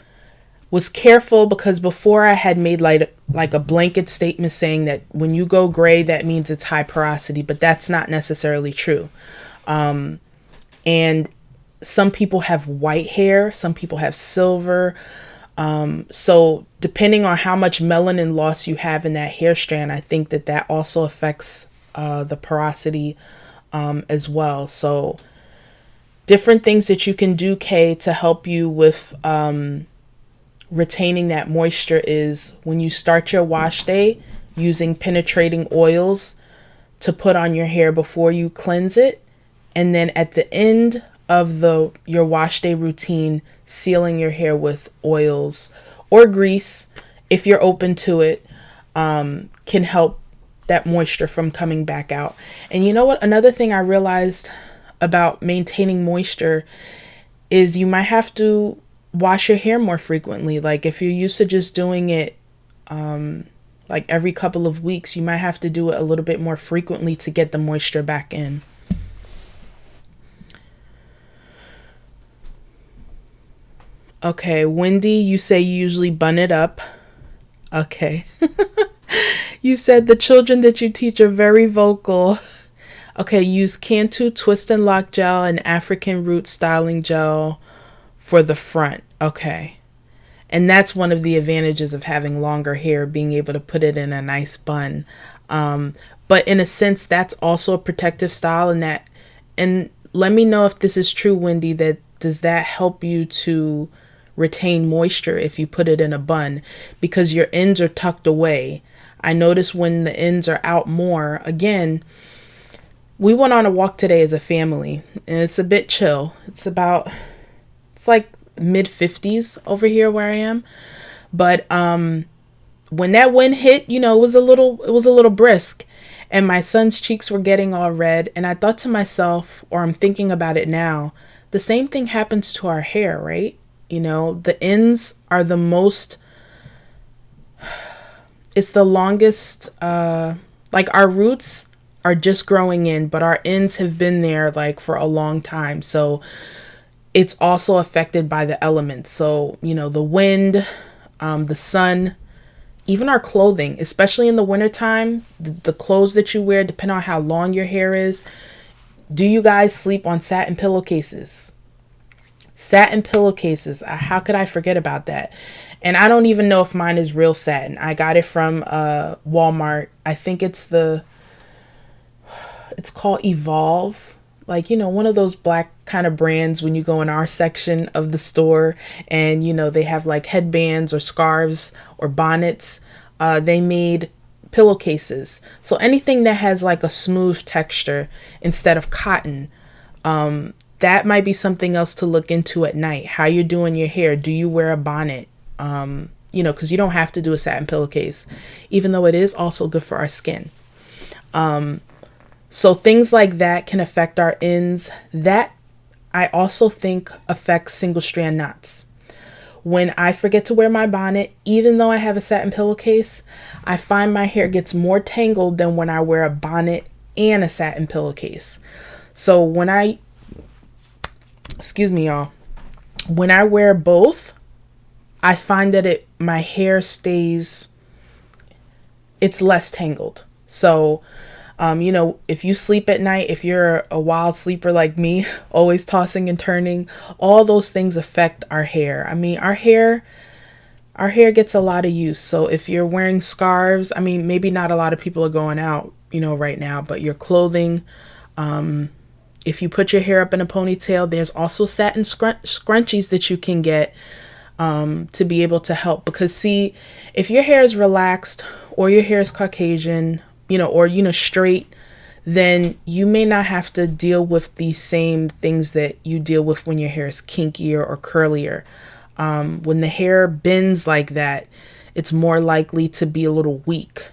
was careful because before I had made like a blanket statement saying that when you go gray, that means it's high porosity, but that's not necessarily true. And some people have white hair, some people have silver. So depending on how much melanin loss you have in that hair strand, I think that also affects the porosity as well. So different things that you can do, Kay, to help you with retaining that moisture is when you start your wash day, using penetrating oils to put on your hair before you cleanse it. And then at the end of your wash day routine, sealing your hair with oils or grease, if you're open to it, can help that moisture from coming back out. And you know what? Another thing I realized about maintaining moisture is you might have to wash your hair more frequently. Like if you're used to just doing it like every couple of weeks, you might have to do it a little bit more frequently to get the moisture back in. Okay, Wendy, you say you usually bun it up. Okay. You said the children that you teach are very vocal. Okay, use Cantu Twist and Lock Gel and African Root Styling Gel for the front. Okay. And that's one of the advantages of having longer hair, being able to put it in a nice bun. Um, but in a sense, that's also a protective style, and that, and let me know if this is true, Wendy, that does that help you to retain moisture if you put it in a bun because your ends are tucked away. I notice when the ends are out more, again, we went on a walk today as a family and it's a bit chill. It's like mid 50s over here where I am. But when that wind hit, it was a little brisk, and my son's cheeks were getting all red, and I thought to myself, or I'm thinking about it now, the same thing happens to our hair, right? The ends are the most, it's the longest, like our roots are just growing in, but our ends have been there like for a long time. So it's also affected by the elements. So, the wind, the sun, even our clothing, especially in the wintertime, the clothes that you wear, depending on how long your hair is. Do you guys sleep on satin pillowcases? Satin pillowcases. How could I forget about that? And I don't even know if mine is real satin. I got it from Walmart. I think it's called Evolve. Like, one of those black kind of brands when you go in our section of the store and, they have like headbands or scarves or bonnets. They made pillowcases. So anything that has like a smooth texture instead of cotton, that might be something else to look into at night. How you're doing your hair. Do you wear a bonnet? Because you don't have to do a satin pillowcase, even though it is also good for our skin. So things like that can affect our ends. That I also think affects single strand knots. When I forget to wear my bonnet, even though I have a satin pillowcase, I find my hair gets more tangled than when I wear a bonnet and a satin pillowcase. So excuse me, y'all, when I wear both, I find that my hair stays, it's less tangled. So, if you sleep at night, if you're a wild sleeper like me, always tossing and turning, all those things affect our hair. I mean, our hair gets a lot of use. So if you're wearing scarves, I mean, maybe not a lot of people are going out, right now, but your clothing, if you put your hair up in a ponytail, there's also satin scrunchies that you can get to be able to help. Because see, if your hair is relaxed or your hair is Caucasian, or, straight, then you may not have to deal with the same things that you deal with when your hair is kinkier or curlier. When the hair bends like that, it's more likely to be a little weak.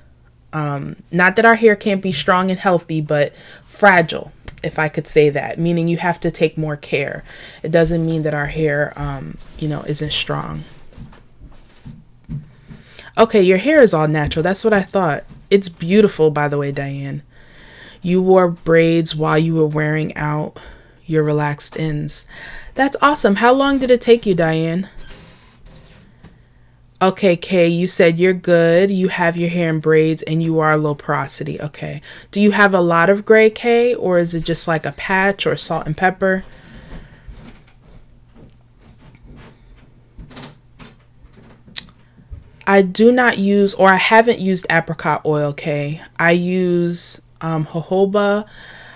Not that our hair can't be strong and healthy, but fragile, if I could say that, meaning you have to take more care. It doesn't mean that our hair, isn't strong. Okay, your hair is all natural. That's what I thought. It's beautiful, by the way, Diane. You wore braids while you were wearing out your relaxed ends. That's awesome. How long did it take you, Diane? Okay, Kay, you said you're good. You have your hair in braids and you are low porosity. Okay. Do you have a lot of gray, Kay, or is it just like a patch or salt and pepper? I do not use, or I haven't used apricot oil, Kay. I use jojoba.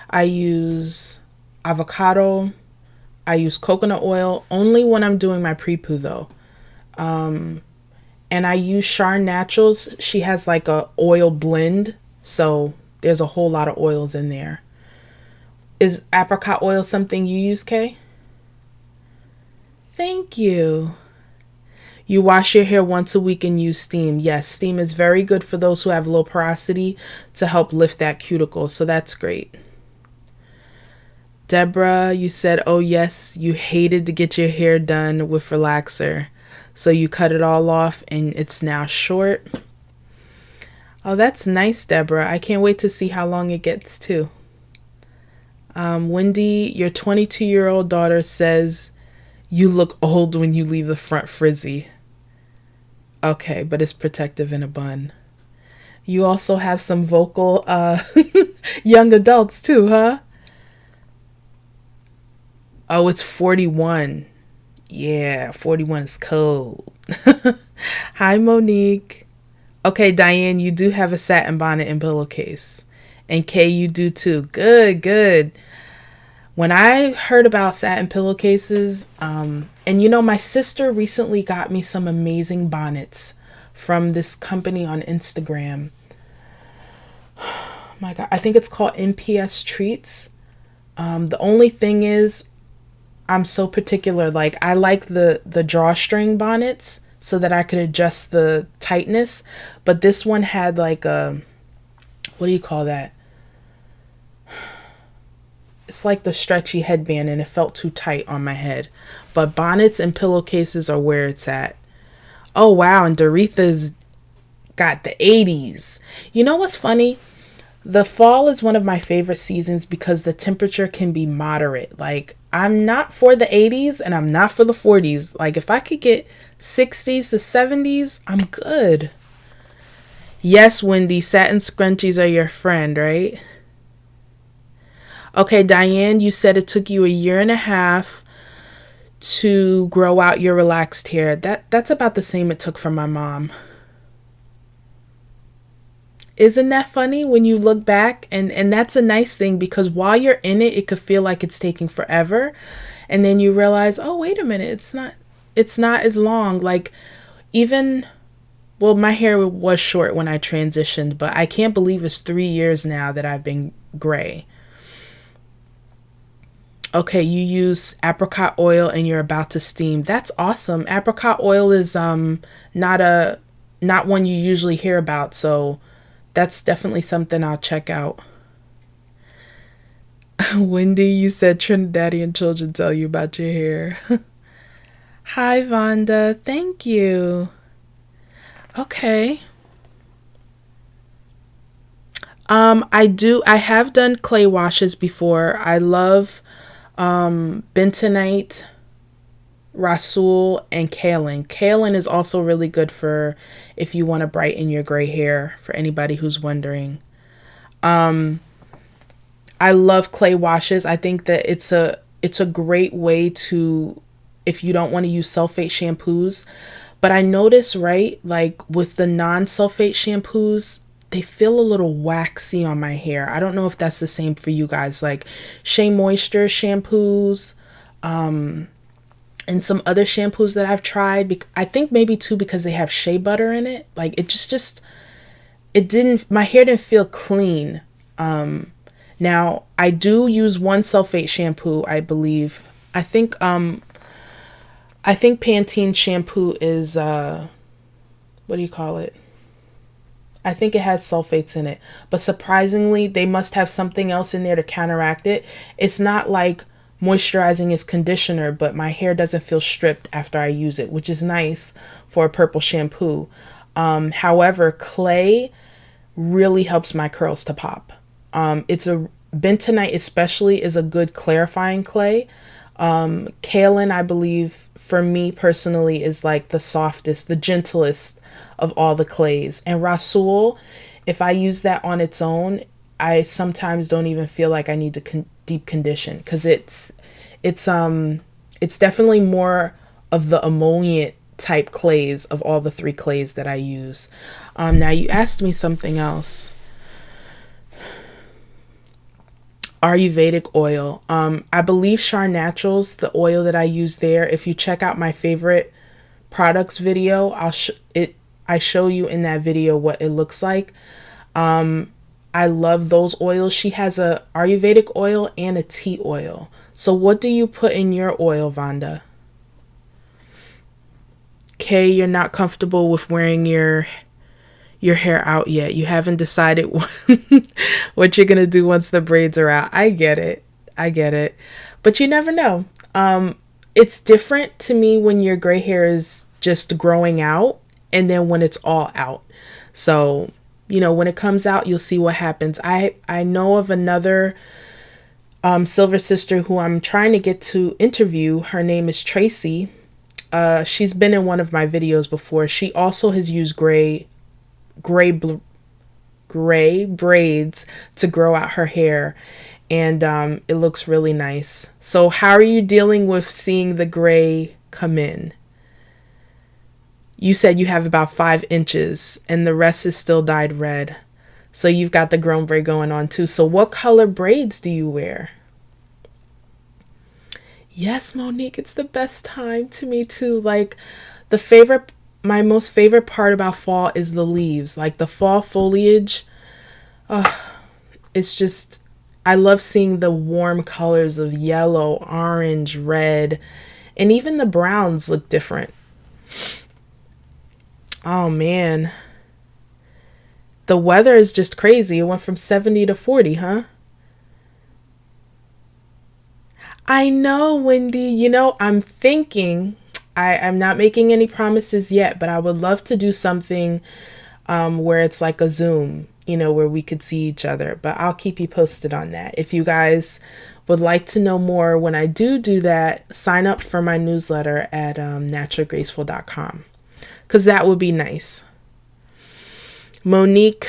I use avocado. I use coconut oil only when I'm doing my pre-poo though. And I use Char Naturals. She has like a oil blend. So there's a whole lot of oils in there. Is apricot oil something you use, Kay? Thank you. You wash your hair once a week and use steam. Yes, steam is very good for those who have low porosity to help lift that cuticle. So that's great. Deborah, you said, oh yes, you hated to get your hair done with relaxer. So you cut it all off and it's now short. Oh, that's nice, Deborah. I can't wait to see how long it gets too. Wendy, your 22-year-old daughter says you look old when you leave the front frizzy. Okay, but it's protective in a bun. You also have some vocal young adults too, huh? Oh, it's 41. Yeah, 41 is cold. Hi, Monique. Okay, Diane, you do have a satin bonnet and pillowcase. And Kay, you do too. Good, good. When I heard about satin pillowcases, and you know, my sister recently got me some amazing bonnets from this company on Instagram. My God, I think it's called NPS Treats. The only thing is, I'm so particular. Like, I like the drawstring bonnets so that I could adjust the tightness, but this one had like a, what do you call that? It's like the stretchy headband, and it felt too tight on my head. But bonnets and pillowcases are where it's at. Oh wow, and Doretha's got the 80s. You know what's funny? The fall is one of my favorite seasons because the temperature can be moderate. Like, I'm not for the 80s and I'm not for the 40s. Like, if I could get 60s to 70s, I'm good. Yes, Wendy, satin scrunchies are your friend, right? Okay, Diane, you said it took you a year and a half to grow out your relaxed hair. That's about the same it took for my mom. Isn't that funny when you look back? And that's a nice thing because while you're in it, it could feel like it's taking forever. And then you realize, oh, wait a minute, it's not as long. Like, even, well, my hair was short when I transitioned, but I can't believe it's 3 years now that I've been gray. Okay, you use apricot oil and you're about to steam. That's awesome. Apricot oil is not a not one you usually hear about, so that's definitely something I'll check out. Wendy, you said Trinidadian children tell you about your hair. Hi, Vonda. Thank you. Okay. I have done clay washes before. I love bentonite, Rasul, and kaolin. Kaolin is also really good for if you want to brighten your gray hair, for anybody who's wondering. I love clay washes. I think that it's a great way to, if you don't want to use sulfate shampoos. But I notice, right, like with the non-sulfate shampoos, they feel a little waxy on my hair. I don't know if that's the same for you guys. Like Shea Moisture shampoos, and some other shampoos that I've tried. I think maybe too because they have shea butter in it. Like it just it didn't, my hair didn't feel clean. Now I do use one sulfate shampoo, I believe. I think Pantene shampoo is what do you call it? I think it has sulfates in it, but surprisingly, they must have something else in there to counteract it. It's not like moisturizing is conditioner, but my hair doesn't feel stripped after I use it, which is nice for a purple shampoo. However, clay really helps my curls to pop. It's a bentonite especially is a good clarifying clay. Kaolin, I believe, for me personally, is like the softest, the gentlest of all the clays. And Rasul, if I use that on its own, I sometimes don't even feel like I need to deep condition because it's definitely more of the emollient type clays of all the three clays that I use. Now you asked me something else. Ayurvedic oil. I believe Char Naturals, the oil that I use there. If you check out my favorite products video, I show you in that video what it looks like. I love those oils. She has a Ayurvedic oil and a tea oil. So what do you put in your oil, Vonda? Kay, you're not comfortable with wearing your hair out yet. You haven't decided what you're gonna do once the braids are out. I get it. I get it. But you never know. It's different to me when your gray hair is just growing out and then when it's all out. So, when it comes out, you'll see what happens. I know of another Silver Sister who I'm trying to get to interview. Her name is Tracy. She's been in one of my videos before. She also has used gray braids to grow out her hair, and it looks really nice. So how are you dealing with seeing the gray come in. You said you have about 5 inches and the rest is still dyed red. So you've got the grown braid going on too. So what color braids do you wear? Yes, Monique, it's the best time to me too. Like my most favorite part about fall is the leaves. Like the fall foliage. Oh, it's just, I love seeing the warm colors of yellow, orange, red, and even the browns look different. Oh man, the weather is just crazy. It went from 70 to 40, huh? I know, Wendy. I'm thinking, I'm not making any promises yet, but I would love to do something where it's like a Zoom, where we could see each other. But I'll keep you posted on that. If you guys would like to know more when I do that, sign up for my newsletter at naturallygraceful.com, because that would be nice. Monique,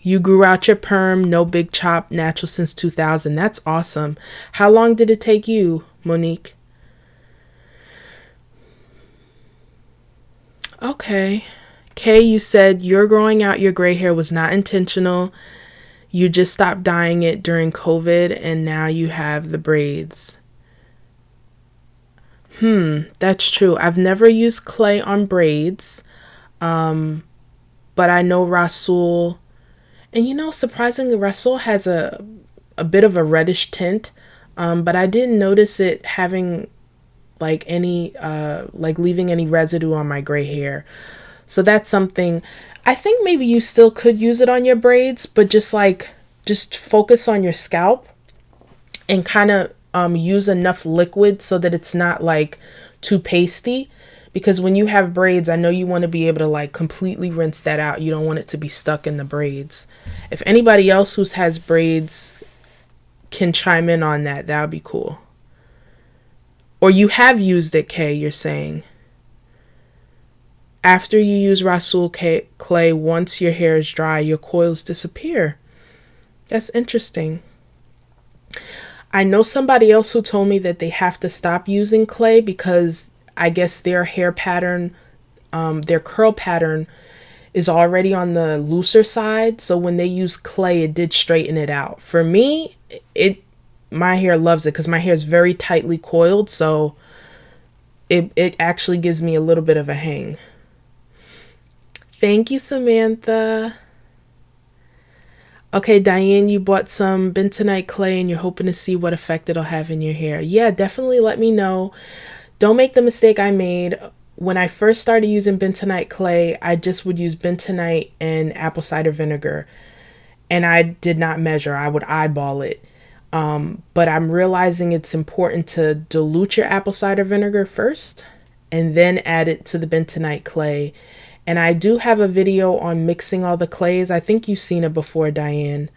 you grew out your perm, no big chop, natural since 2000. That's awesome. How long did it take you, Monique? Okay. Kay, you said your growing out your gray hair was not intentional. You just stopped dyeing it during COVID and now you have the braids. That's true. I've never used clay on braids, but I know Rasul, and surprisingly, Rasul has a bit of a reddish tint, but I didn't notice it having like any like leaving any residue on my gray hair. So that's something. I think maybe you still could use it on your braids, but just focus on your scalp and kind of use enough liquid so that it's not like too pasty. Because when you have braids, I know you want to be able to like completely rinse that out. You don't want it to be stuck in the braids. If anybody else who has braids can chime in on that, that would be cool. Or you have used it, Kay, you're saying. After you use Rasul clay, once your hair is dry, your coils disappear. That's interesting. I know somebody else who told me that they have to stop using clay because I guess their hair pattern, their curl pattern is already on the looser side. So when they use clay, it did straighten it out. For me, my hair loves it because my hair is very tightly coiled. So it actually gives me a little bit of a hang. Thank you, Samantha. Okay, Diane, you bought some bentonite clay and you're hoping to see what effect it'll have in your hair. Yeah, definitely let me know. Don't make the mistake I made. When I first started using bentonite clay, I just would use bentonite and apple cider vinegar. And I did not measure. I would eyeball it. But I'm realizing it's important to dilute your apple cider vinegar first and then add it to the bentonite clay. And I do have a video on mixing all the clays. I think you've seen it before, Diane.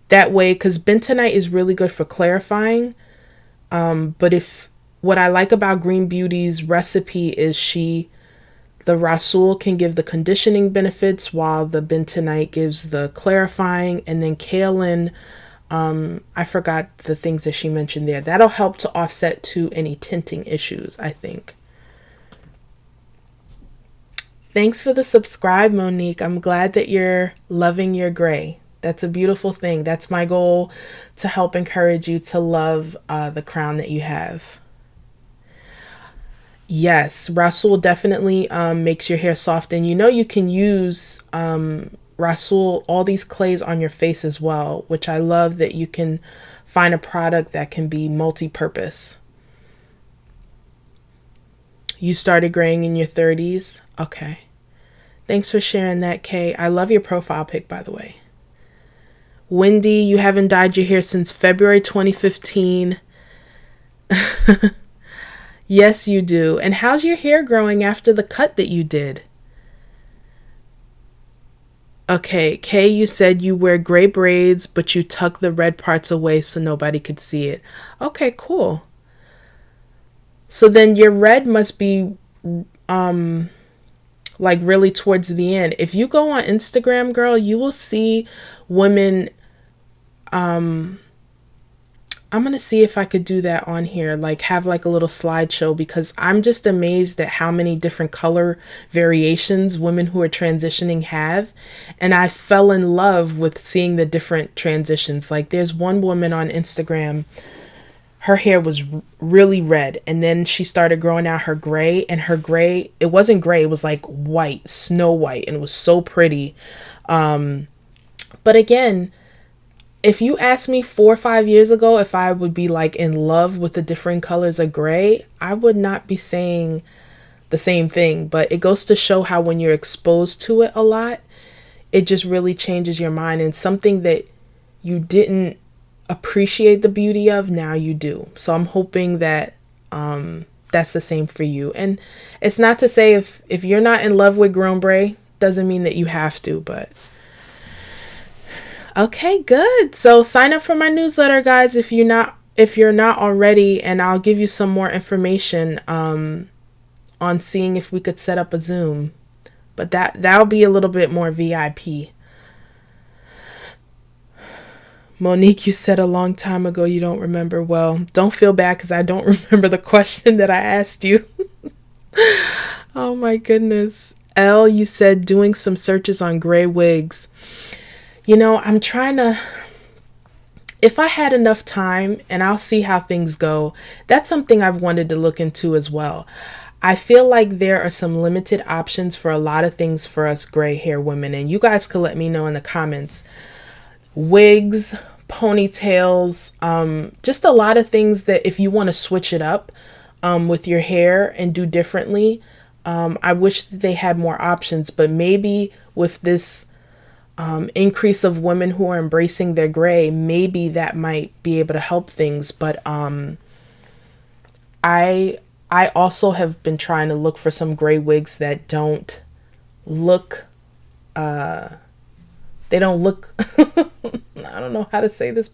That way, because bentonite is really good for clarifying. But what I like about Green Beauty's recipe is the Rasul can give the conditioning benefits while the bentonite gives the clarifying. And then kaolin, I forgot the things that she mentioned there. That'll help to offset to any tinting issues, I think. Thanks for the subscribe, Monique. I'm glad that you're loving your gray. That's a beautiful thing. That's my goal, to help encourage you to love the crown that you have. Yes, Rasul definitely makes your hair soft. And you can use Rasul, all these clays on your face as well, which I love that you can find a product that can be multi-purpose. You started graying in your 30s? Okay. Thanks for sharing that, Kay. I love your profile pic, by the way. Wendy, you haven't dyed your hair since February 2015. Yes, you do. And how's your hair growing after the cut that you did? Okay, Kay, you said you wear gray braids, but you tuck the red parts away so nobody could see it. Okay, cool. So then your red must be like really towards the end. If you go on Instagram, girl, you will see women I'm gonna see if I could do that on here, like have like a little slideshow, because I'm just amazed at how many different color variations women who are transitioning have. And I fell in love with seeing the different transitions. Like there's one woman on Instagram, her hair was really red, and then she started growing out her gray, and her gray, it wasn't gray, it was like white, snow white, and it was so pretty. But again, if you asked me 4 or 5 years ago if I would be like in love with the different colors of gray, I would not be saying the same thing. But it goes to show how when you're exposed to it a lot, it just really changes your mind, and something that you didn't appreciate the beauty of, now you do. So I'm hoping that that's the same for you. And it's not to say if you're not in love with grown gray, doesn't mean that you have to, but okay, good. So sign up for my newsletter, guys, if you're not already, and I'll give you some more information on seeing if we could set up a Zoom. But that'll be a little bit more VIP. Monique, you said a long time ago you don't remember. Well, don't feel bad because I don't remember the question that I asked you. Oh my goodness. Elle, you said doing some searches on gray wigs. I'm trying to, if I had enough time, and I'll see how things go, that's something I've wanted to look into as well. I feel like there are some limited options for a lot of things for us gray hair women, and you guys could let me know in the comments. Wigs, ponytails, just a lot of things that if you want to switch it up with your hair and do differently, I wish that they had more options. But maybe with this increase of women who are embracing their gray, maybe that might be able to help things. But I also have been trying to look for some gray wigs that don't look they don't look I don't know how to say this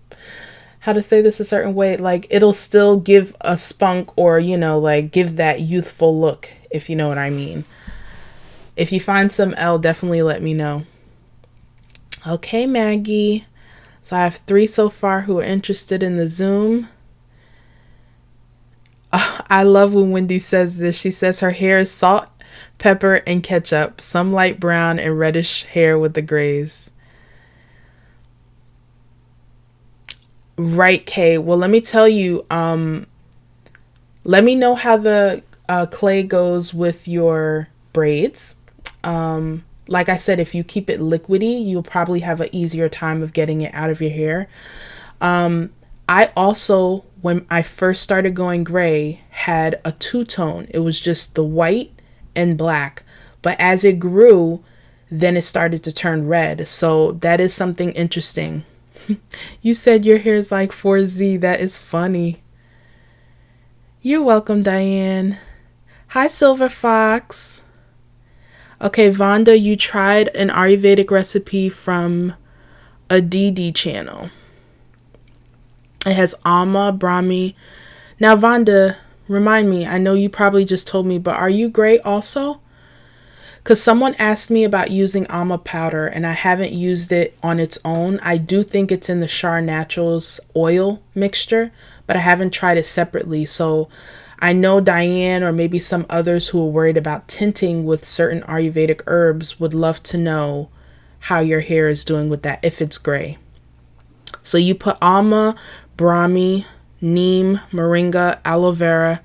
a certain way. Like it'll still give a spunk, or like give that youthful look, if you know what I mean. If you find some L, definitely let me know. Okay, Maggie. So I have 3 so far who are interested in the Zoom. I love when Wendy says this. She says her hair is salt, pepper, and ketchup. Some light brown and reddish hair with the grays. Right, Kay. Well, let me tell you, let me know how the clay goes with your braids. Like I said, if you keep it liquidy, you'll probably have an easier time of getting it out of your hair. I also, when I first started going gray, had a two-tone. It was just the white and black. But as it grew, then it started to turn red. So that is something interesting. You said your hair is like 4Z. That is funny. You're welcome, Diane. Hi, Silver Fox. Okay, Vonda, you tried an Ayurvedic recipe from a DD channel. It has alma, brahmi. Now, Vonda, remind me, I know you probably just told me, but are you gray also? Because someone asked me about using alma powder, and I haven't used it on its own. I do think it's in the Char Naturals oil mixture, but I haven't tried it separately. So I know Diane, or maybe some others who are worried about tinting with certain Ayurvedic herbs, would love to know how your hair is doing with that if it's gray. So you put alma, brahmi, neem, moringa, aloe vera,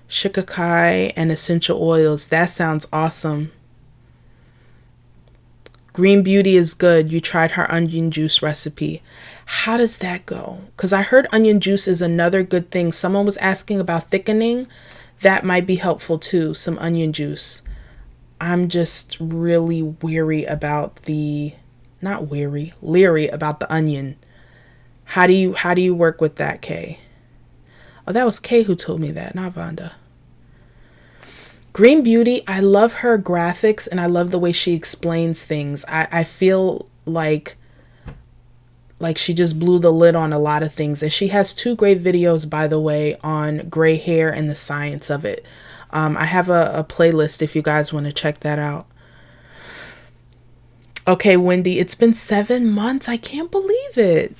shikakai, and essential oils. That sounds awesome. Green Beauty is good. You tried her onion juice recipe. How does that go? Because I heard onion juice is another good thing. Someone was asking about thickening. That might be helpful too, some onion juice. I'm just really leery about the onion. How do you work with that, Kay? Oh, that was Kay who told me that, not Vonda. Green Beauty, I love her graphics, and I love the way she explains things. I feel like she just blew the lid on a lot of things. And she has 2 great videos, by the way, on gray hair and the science of it. I have a playlist if you guys want to check that out. Okay, Wendy, it's been 7 months. I can't believe it.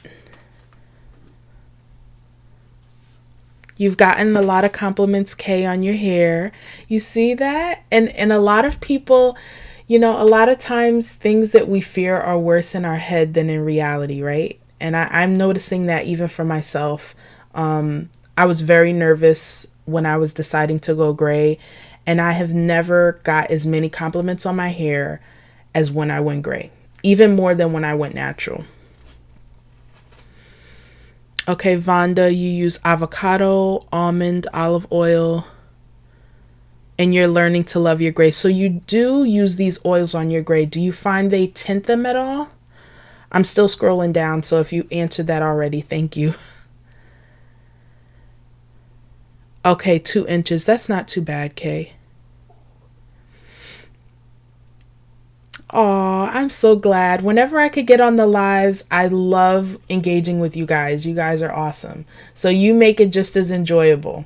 You've gotten a lot of compliments, Kay, on your hair. You see that? And a lot of people, a lot of times things that we fear are worse in our head than in reality, right? And I'm noticing that even for myself. I was very nervous when I was deciding to go gray, and I have never got as many compliments on my hair as when I went gray, even more than when I went natural. Okay, Vonda, you use avocado, almond, olive oil, and you're learning to love your gray. So you do use these oils on your gray. Do you find they tint them at all? I'm still scrolling down, so if you answered that already, thank you. Okay, 2 inches. That's not too bad, Kay. Aw, I'm so glad. Whenever I could get on the lives, I love engaging with you guys. You guys are awesome. So you make it just as enjoyable.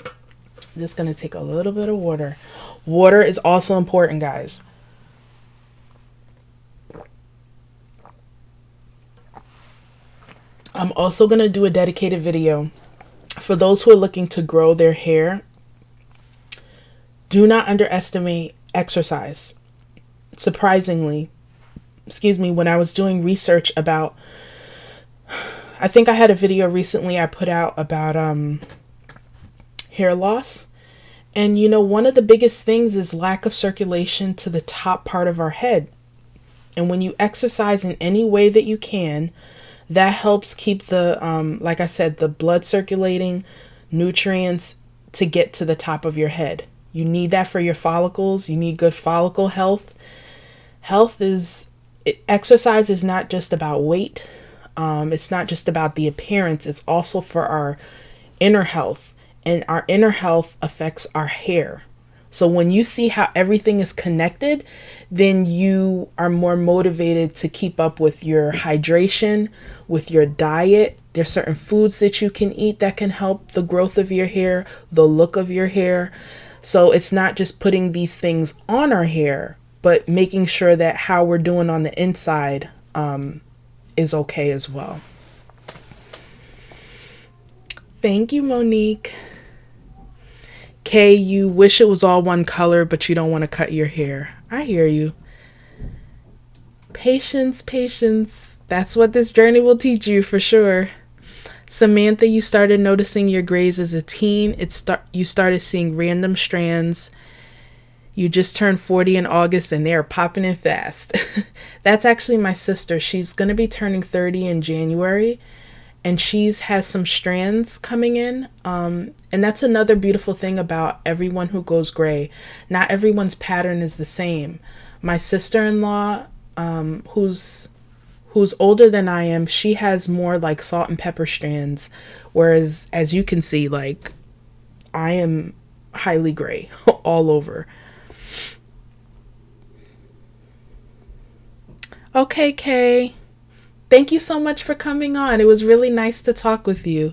I'm just going to take a little bit of water. Water is also important, guys. I'm also going to do a dedicated video for those who are looking to grow their hair. Do not underestimate exercise. Surprisingly, when I was doing research about, I think I had a video recently I put out about hair loss. And one of the biggest things is lack of circulation to the top part of our head. And when you exercise in any way that you can, that helps keep the, like I said, the blood circulating, nutrients to get to the top of your head. You need that for your follicles. You need good follicle health. Exercise is not just about weight. It's not just about the appearance. It's also for our inner health. And our inner health affects our hair. So when you see how everything is connected, then you are more motivated to keep up with your hydration, with your diet. There's certain foods that you can eat that can help the growth of your hair, the look of your hair. So it's not just putting these things on our hair, but making sure that how we're doing on the inside is okay as well. Thank you, Monique. Kay, you wish it was all one color, but you don't want to cut your hair. I hear you. Patience, patience. That's what this journey will teach you for sure. Samantha, you started noticing your grays as a teen. You started seeing random strands. You just turned 40 in August and they're popping in fast. That's actually my sister. She's going to be turning 30 in January. And has some strands coming in. And that's another beautiful thing about everyone who goes gray. Not everyone's pattern is the same. My sister-in-law, who's older than I am, she has more like salt and pepper strands. Whereas, as you can see, like, I am highly gray all over. Okay, Kay. Thank you so much for coming on. It was really nice to talk with you.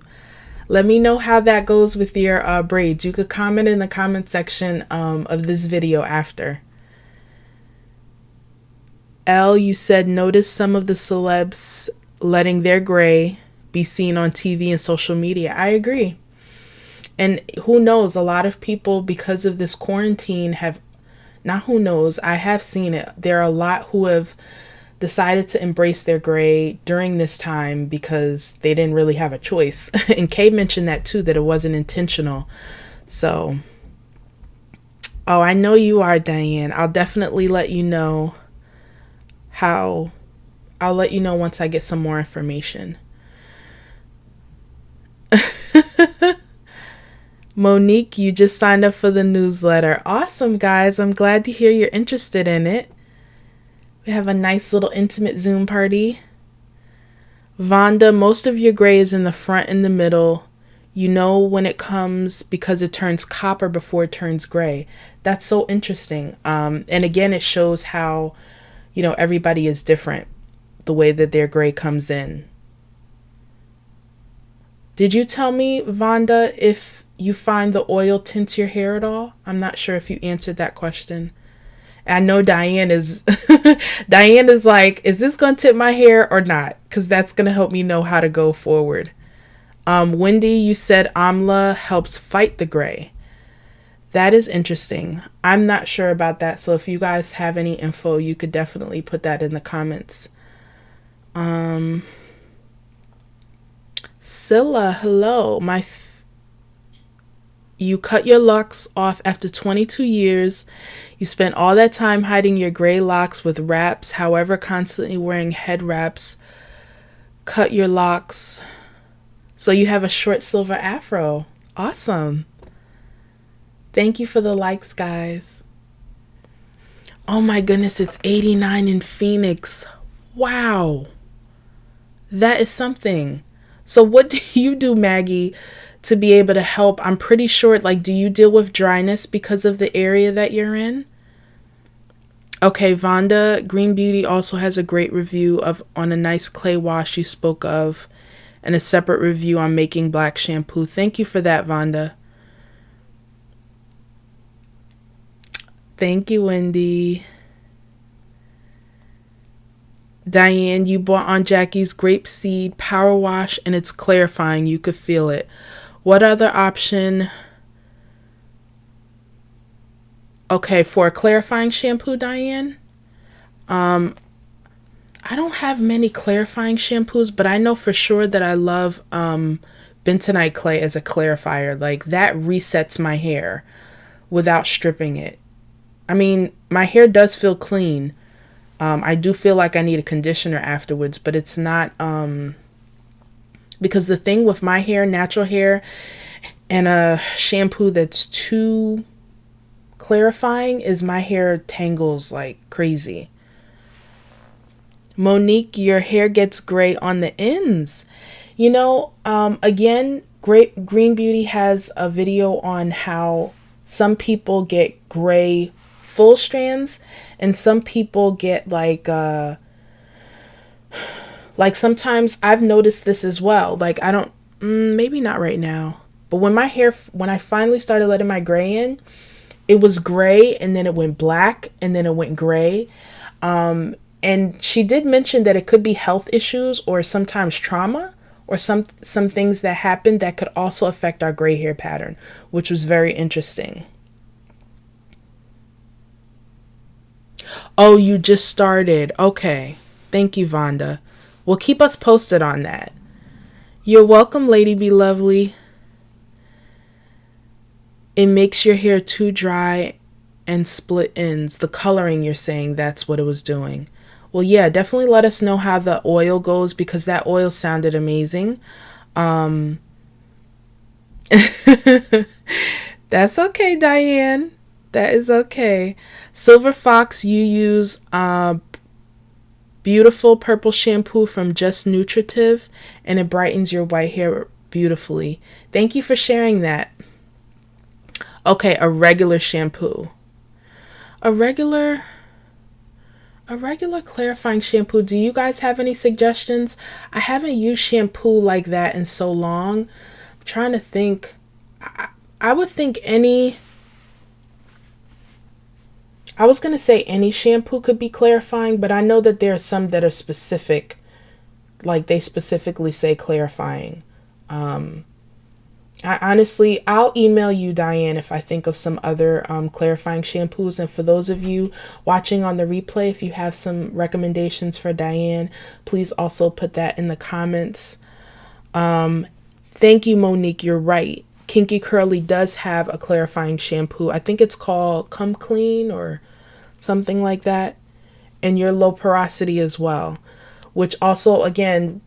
Let me know how that goes with your braids. You could comment in the comment section of this video after. Elle, you said notice some of the celebs letting their gray be seen on TV and social media. I agree. And who knows, a lot of people, because of this quarantine, I have seen it. There are a lot who have decided to embrace their gray during this time because they didn't really have a choice. And Kay mentioned that too, that it wasn't intentional. So, I know you are, Diane. I'll definitely let you know I'll let you know once I get some more information. Monique, you just signed up for the newsletter. Awesome, guys. I'm glad to hear you're interested in it. We have a nice little intimate Zoom party. Vonda, most of your gray is in the front and the middle. You know when it comes because it turns copper before it turns gray. That's so interesting. And again, it shows how, everybody is different, the way that their gray comes in. Did you tell me, Vonda, if you find the oil tints your hair at all? I'm not sure if you answered that question. I know Diane is like, is this going to tip my hair or not? Because that's going to help me know how to go forward. Wendy, you said amla helps fight the gray. That is interesting. I'm not sure about that. So if you guys have any info, you could definitely put that in the comments. Scylla, hello. You cut your locks off after 22 years. You spent all that time hiding your gray locks with wraps, however, constantly wearing head wraps. Cut your locks. So you have a short silver afro. Awesome. Thank you for the likes, guys. Oh my goodness, it's 89 in Phoenix. Wow. That is something. So what do you do, Maggie, to be able to help? I'm pretty sure, like, do you deal with dryness because of the area that you're in? Okay, Vonda, Green Beauty also has a great review on a nice clay wash you spoke of, and a separate review on making black shampoo. Thank you for that, Vonda. Thank you, Wendy. Diane, you bought on Jackie's grapeseed power wash and it's clarifying. You could feel it. What other option? Okay, for a clarifying shampoo, Diane. I don't have many clarifying shampoos, but I know for sure that I love bentonite clay as a clarifier. Like, that resets my hair without stripping it. I mean, my hair does feel clean. I do feel like I need a conditioner afterwards, but it's not, because the thing with my hair, natural hair, and a shampoo that's too clarifying is my hair tangles like crazy. Monique, your hair gets gray on the ends. You know, again, Green Beauty has a video on how some people get gray full strands and some people get like sometimes I've noticed this as well. Like, I don't, maybe not right now, but when I finally started letting my gray in, it was gray and then it went black and then it went gray. And she did mention that it could be health issues or sometimes trauma or some things that happen that could also affect our gray hair pattern, which was very interesting. Oh, you just started. Okay. Thank you, Vonda. Well, keep us posted on that. You're welcome, Lady Be Lovely. It makes your hair too dry and split ends. The coloring, you're saying that's what it was doing. Well, yeah, definitely let us know how the oil goes because that oil sounded amazing. That's okay, Diane. That is okay. Silver Fox, you use beautiful purple shampoo from Just Nutritive, and it brightens your white hair beautifully. Thank you for sharing that. Okay, a regular shampoo. A regular clarifying shampoo. Do you guys have any suggestions? I haven't used shampoo like that in so long. I'm trying to think. I would think I was going to say any shampoo could be clarifying, but I know that there are some that are specific, like they specifically say clarifying. I'll email you, Diane, if I think of some other clarifying shampoos. And for those of you watching on the replay, if you have some recommendations for Diane, please also put that in the comments. Thank you, Monique. You're right. Kinky Curly does have a clarifying shampoo. I think it's called Come Clean or something like that. And your low porosity as well, which also, again,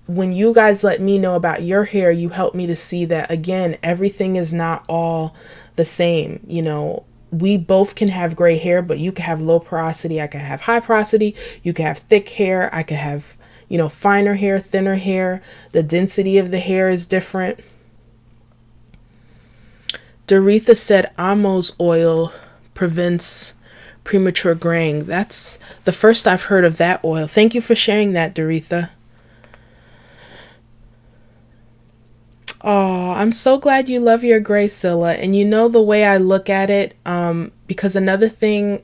when you guys let me know about your hair, you help me to see that, again, everything is not all the same. You know, we both can have gray hair, but you can have low porosity. I can have high porosity. You can have thick hair. I can have, finer hair, thinner hair. The density of the hair is different. Doretha said Amos oil prevents premature graying. That's the first I've heard of that oil. Thank you for sharing that, Doretha. Oh, I'm so glad you love your gray, Scylla. And you know the way I look at it, because another thing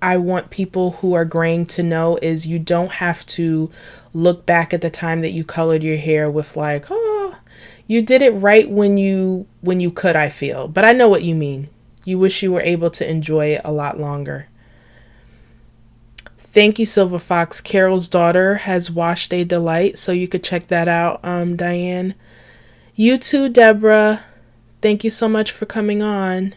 I want people who are graying to know is you don't have to look back at the time that you colored your hair with like, oh, You did it right when you could, I feel. But I know what you mean. You wish you were able to enjoy it a lot longer. Thank you, Silver Fox. Carol's daughter has washed a delight, so you could check that out, Diane. You too, Deborah. Thank you so much for coming on.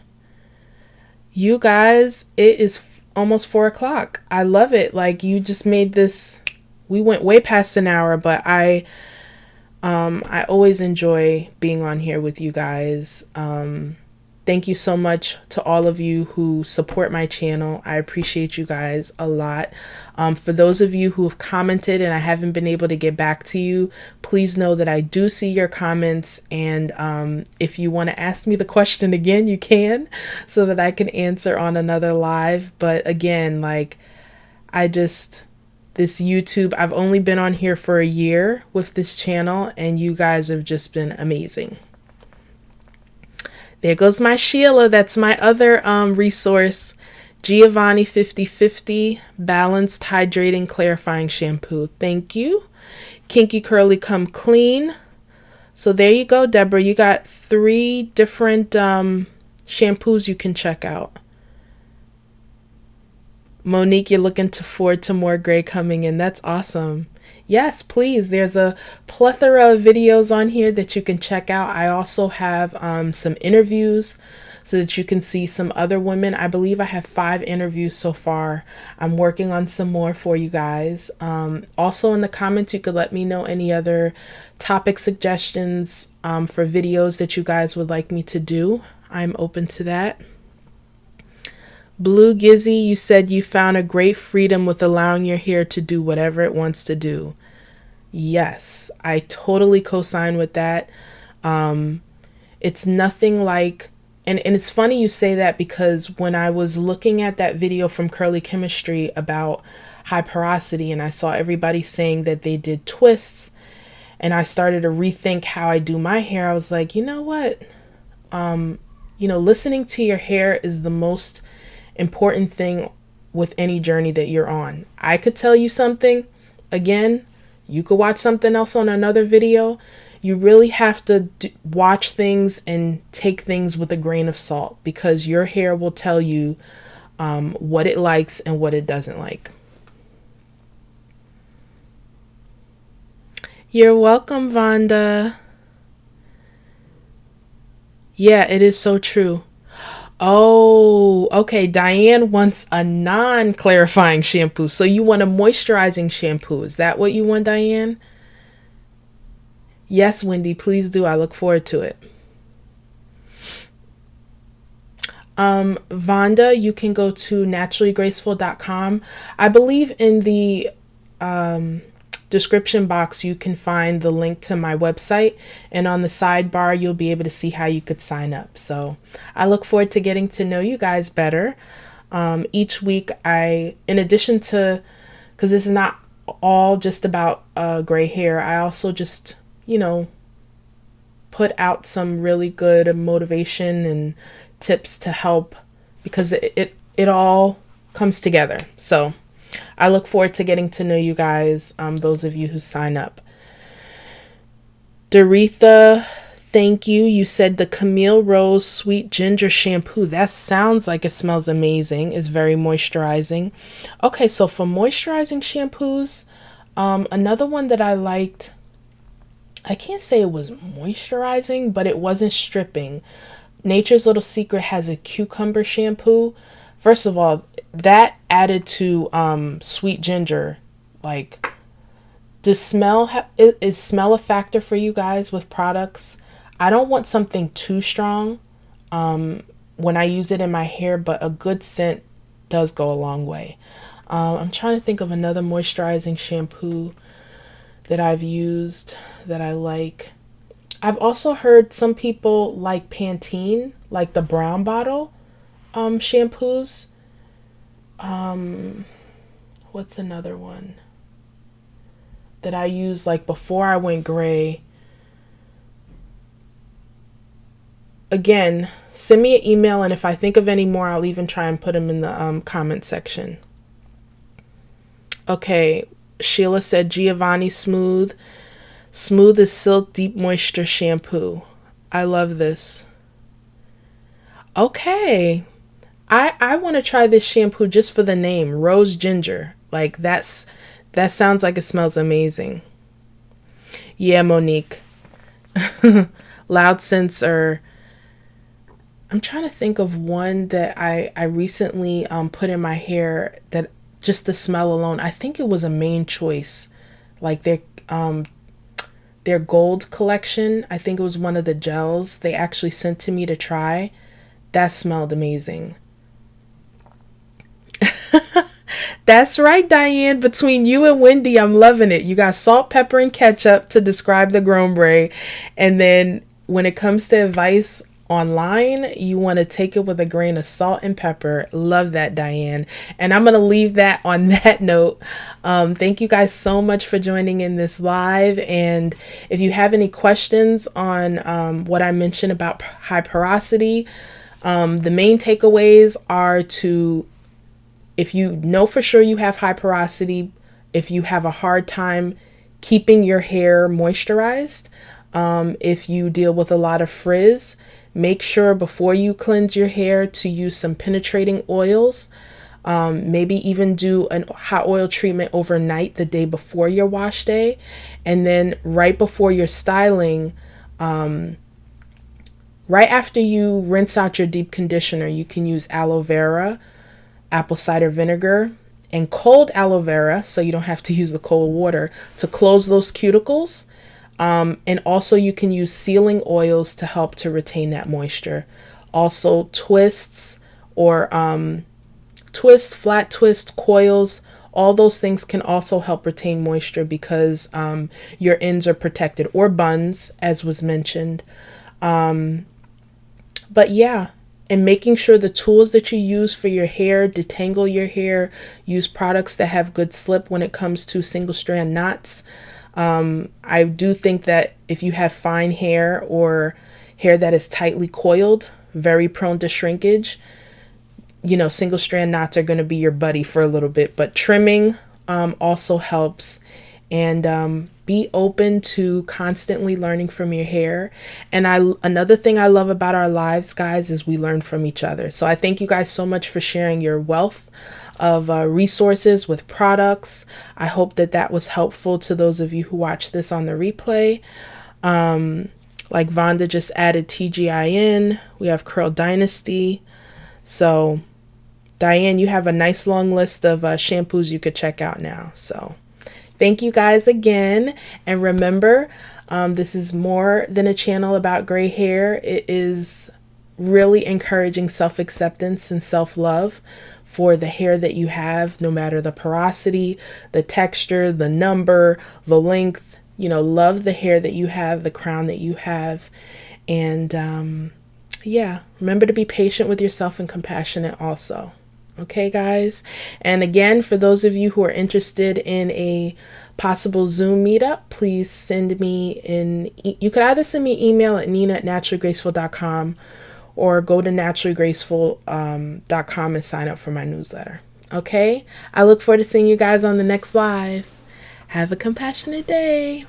You guys, it is almost 4 o'clock. I love it. Like, you just made this. We went way past an hour, but I always enjoy being on here with you guys. Thank you so much to all of you who support my channel. I appreciate you guys a lot. For those of you who have commented and I haven't been able to get back to you, please know that I do see your comments. And if you want to ask me the question again, you can, so that I can answer on another live. But again, like, this YouTube, I've only been on here for a year with this channel, and you guys have just been amazing. There goes my Sheila. That's my other resource. Giovanni 50/50 Balanced Hydrating Clarifying Shampoo. Thank you. Kinky Curly Come Clean. So there you go, Deborah. You got 3 different shampoos you can check out. Monique, you're looking forward to more gray coming in. That's awesome. Yes, please. There's a plethora of videos on here that you can check out. I also have some interviews so that you can see some other women. I believe I have 5 interviews so far. I'm working on some more for you guys. Also in the comments, you could let me know any other topic suggestions for videos that you guys would like me to do. I'm open to that. Blue Gizzy, you said you found a great freedom with allowing your hair to do whatever it wants to do. Yes, I totally co-sign with that. It's nothing like, and it's funny you say that, because when I was looking at that video from Curly Chemistry about high porosity, and I saw everybody saying that they did twists, and I started to rethink how I do my hair, I was like, you know what? Listening to your hair is the most important thing with any journey that you're on. I could tell you something, again, you could watch something else on another video. You really have to watch things and take things with a grain of salt, because your hair will tell you what it likes and what it doesn't like. You're welcome, Vonda. Yeah, it is so true. Oh, okay. Diane wants a non-clarifying shampoo. So you want a moisturizing shampoo. Is that what you want, Diane? Yes, Wendy, please do. I look forward to it. Vonda, you can go to naturallygraceful.com. I believe in the description box you can find the link to my website, and on the sidebar you'll be able to see how you could sign up. So I look forward to getting to know you guys better. Each week in addition to, because this is not all just about gray hair, I also just put out some really good motivation and tips to help, because it all comes together. So I look forward to getting to know you guys, those of you who sign up. Doretha, thank you. You said the Camille Rose Sweet Ginger Shampoo. That sounds like it smells amazing. It's very moisturizing. Okay, so for moisturizing shampoos, another one that I liked, I can't say it was moisturizing, but it wasn't stripping. Nature's Little Secret has a cucumber shampoo. First of all, that added to sweet ginger, like, does smell is smell a factor for you guys with products? I don't want something too strong when I use it in my hair, but a good scent does go a long way. I'm trying to think of another moisturizing shampoo that I've used that I like. I've also heard some people like Pantene, like the brown bottle shampoos. What's another one that I used like before I went gray? Again, send me an email, and if I think of any more, I'll even try and put them in the comment section. Okay, Sheila said Giovanni Smooth. Smooth as Silk Deep Moisture Shampoo. I love this. Okay. I want to try this shampoo just for the name, Rose Ginger. Like that sounds like it smells amazing. Yeah, Monique. Loud Scents are, I'm trying to think of one that I recently put in my hair that just the smell alone. I think it was a Main Choice. Like their gold collection. I think it was one of the gels they actually sent to me to try. That smelled amazing. That's right, Diane. Between you and Wendy, I'm loving it. You got salt, pepper, and ketchup to describe the Grombre. And then when it comes to advice online, you want to take it with a grain of salt and pepper. Love that, Diane. And I'm going to leave that on that note. Thank you guys so much for joining in this live. And if you have any questions on what I mentioned about high porosity, the main takeaways are to, if you know for sure you have high porosity, if you have a hard time keeping your hair moisturized, if you deal with a lot of frizz, make sure before you cleanse your hair to use some penetrating oils. Maybe even do a hot oil treatment overnight the day before your wash day. And then right before your styling, right after you rinse out your deep conditioner, you can use aloe vera, apple cider vinegar, and cold aloe vera, so you don't have to use the cold water, to close those cuticles. And also you can use sealing oils to help to retain that moisture. Also twists or flat twist, coils, all those things can also help retain moisture because your ends are protected, or buns, as was mentioned. But yeah, and making sure the tools that you use for your hair, detangle your hair, use products that have good slip when it comes to single strand knots. I do think that if you have fine hair or hair that is tightly coiled, very prone to shrinkage, single strand knots are going to be your buddy for a little bit, but trimming also helps. And be open to constantly learning from your hair. And another thing I love about our lives, guys, is we learn from each other. So I thank you guys so much for sharing your wealth of resources with products. I hope that that was helpful to those of you who watch this on the replay. Like Vonda just added TGIN. We have Curl Dynasty. So Diane, you have a nice long list of shampoos you could check out now. So thank you guys again. And remember, this is more than a channel about gray hair. It is really encouraging self-acceptance and self-love for the hair that you have, no matter the porosity, the texture, the number, the length. Love the hair that you have, the crown that you have. And yeah, remember to be patient with yourself and compassionate also. Okay, guys. And again, for those of you who are interested in a possible Zoom meetup, please send me you could either send me an email at nina@naturallygraceful.com or go to naturallygraceful.com and sign up for my newsletter. Okay? I look forward to seeing you guys on the next live. Have a compassionate day.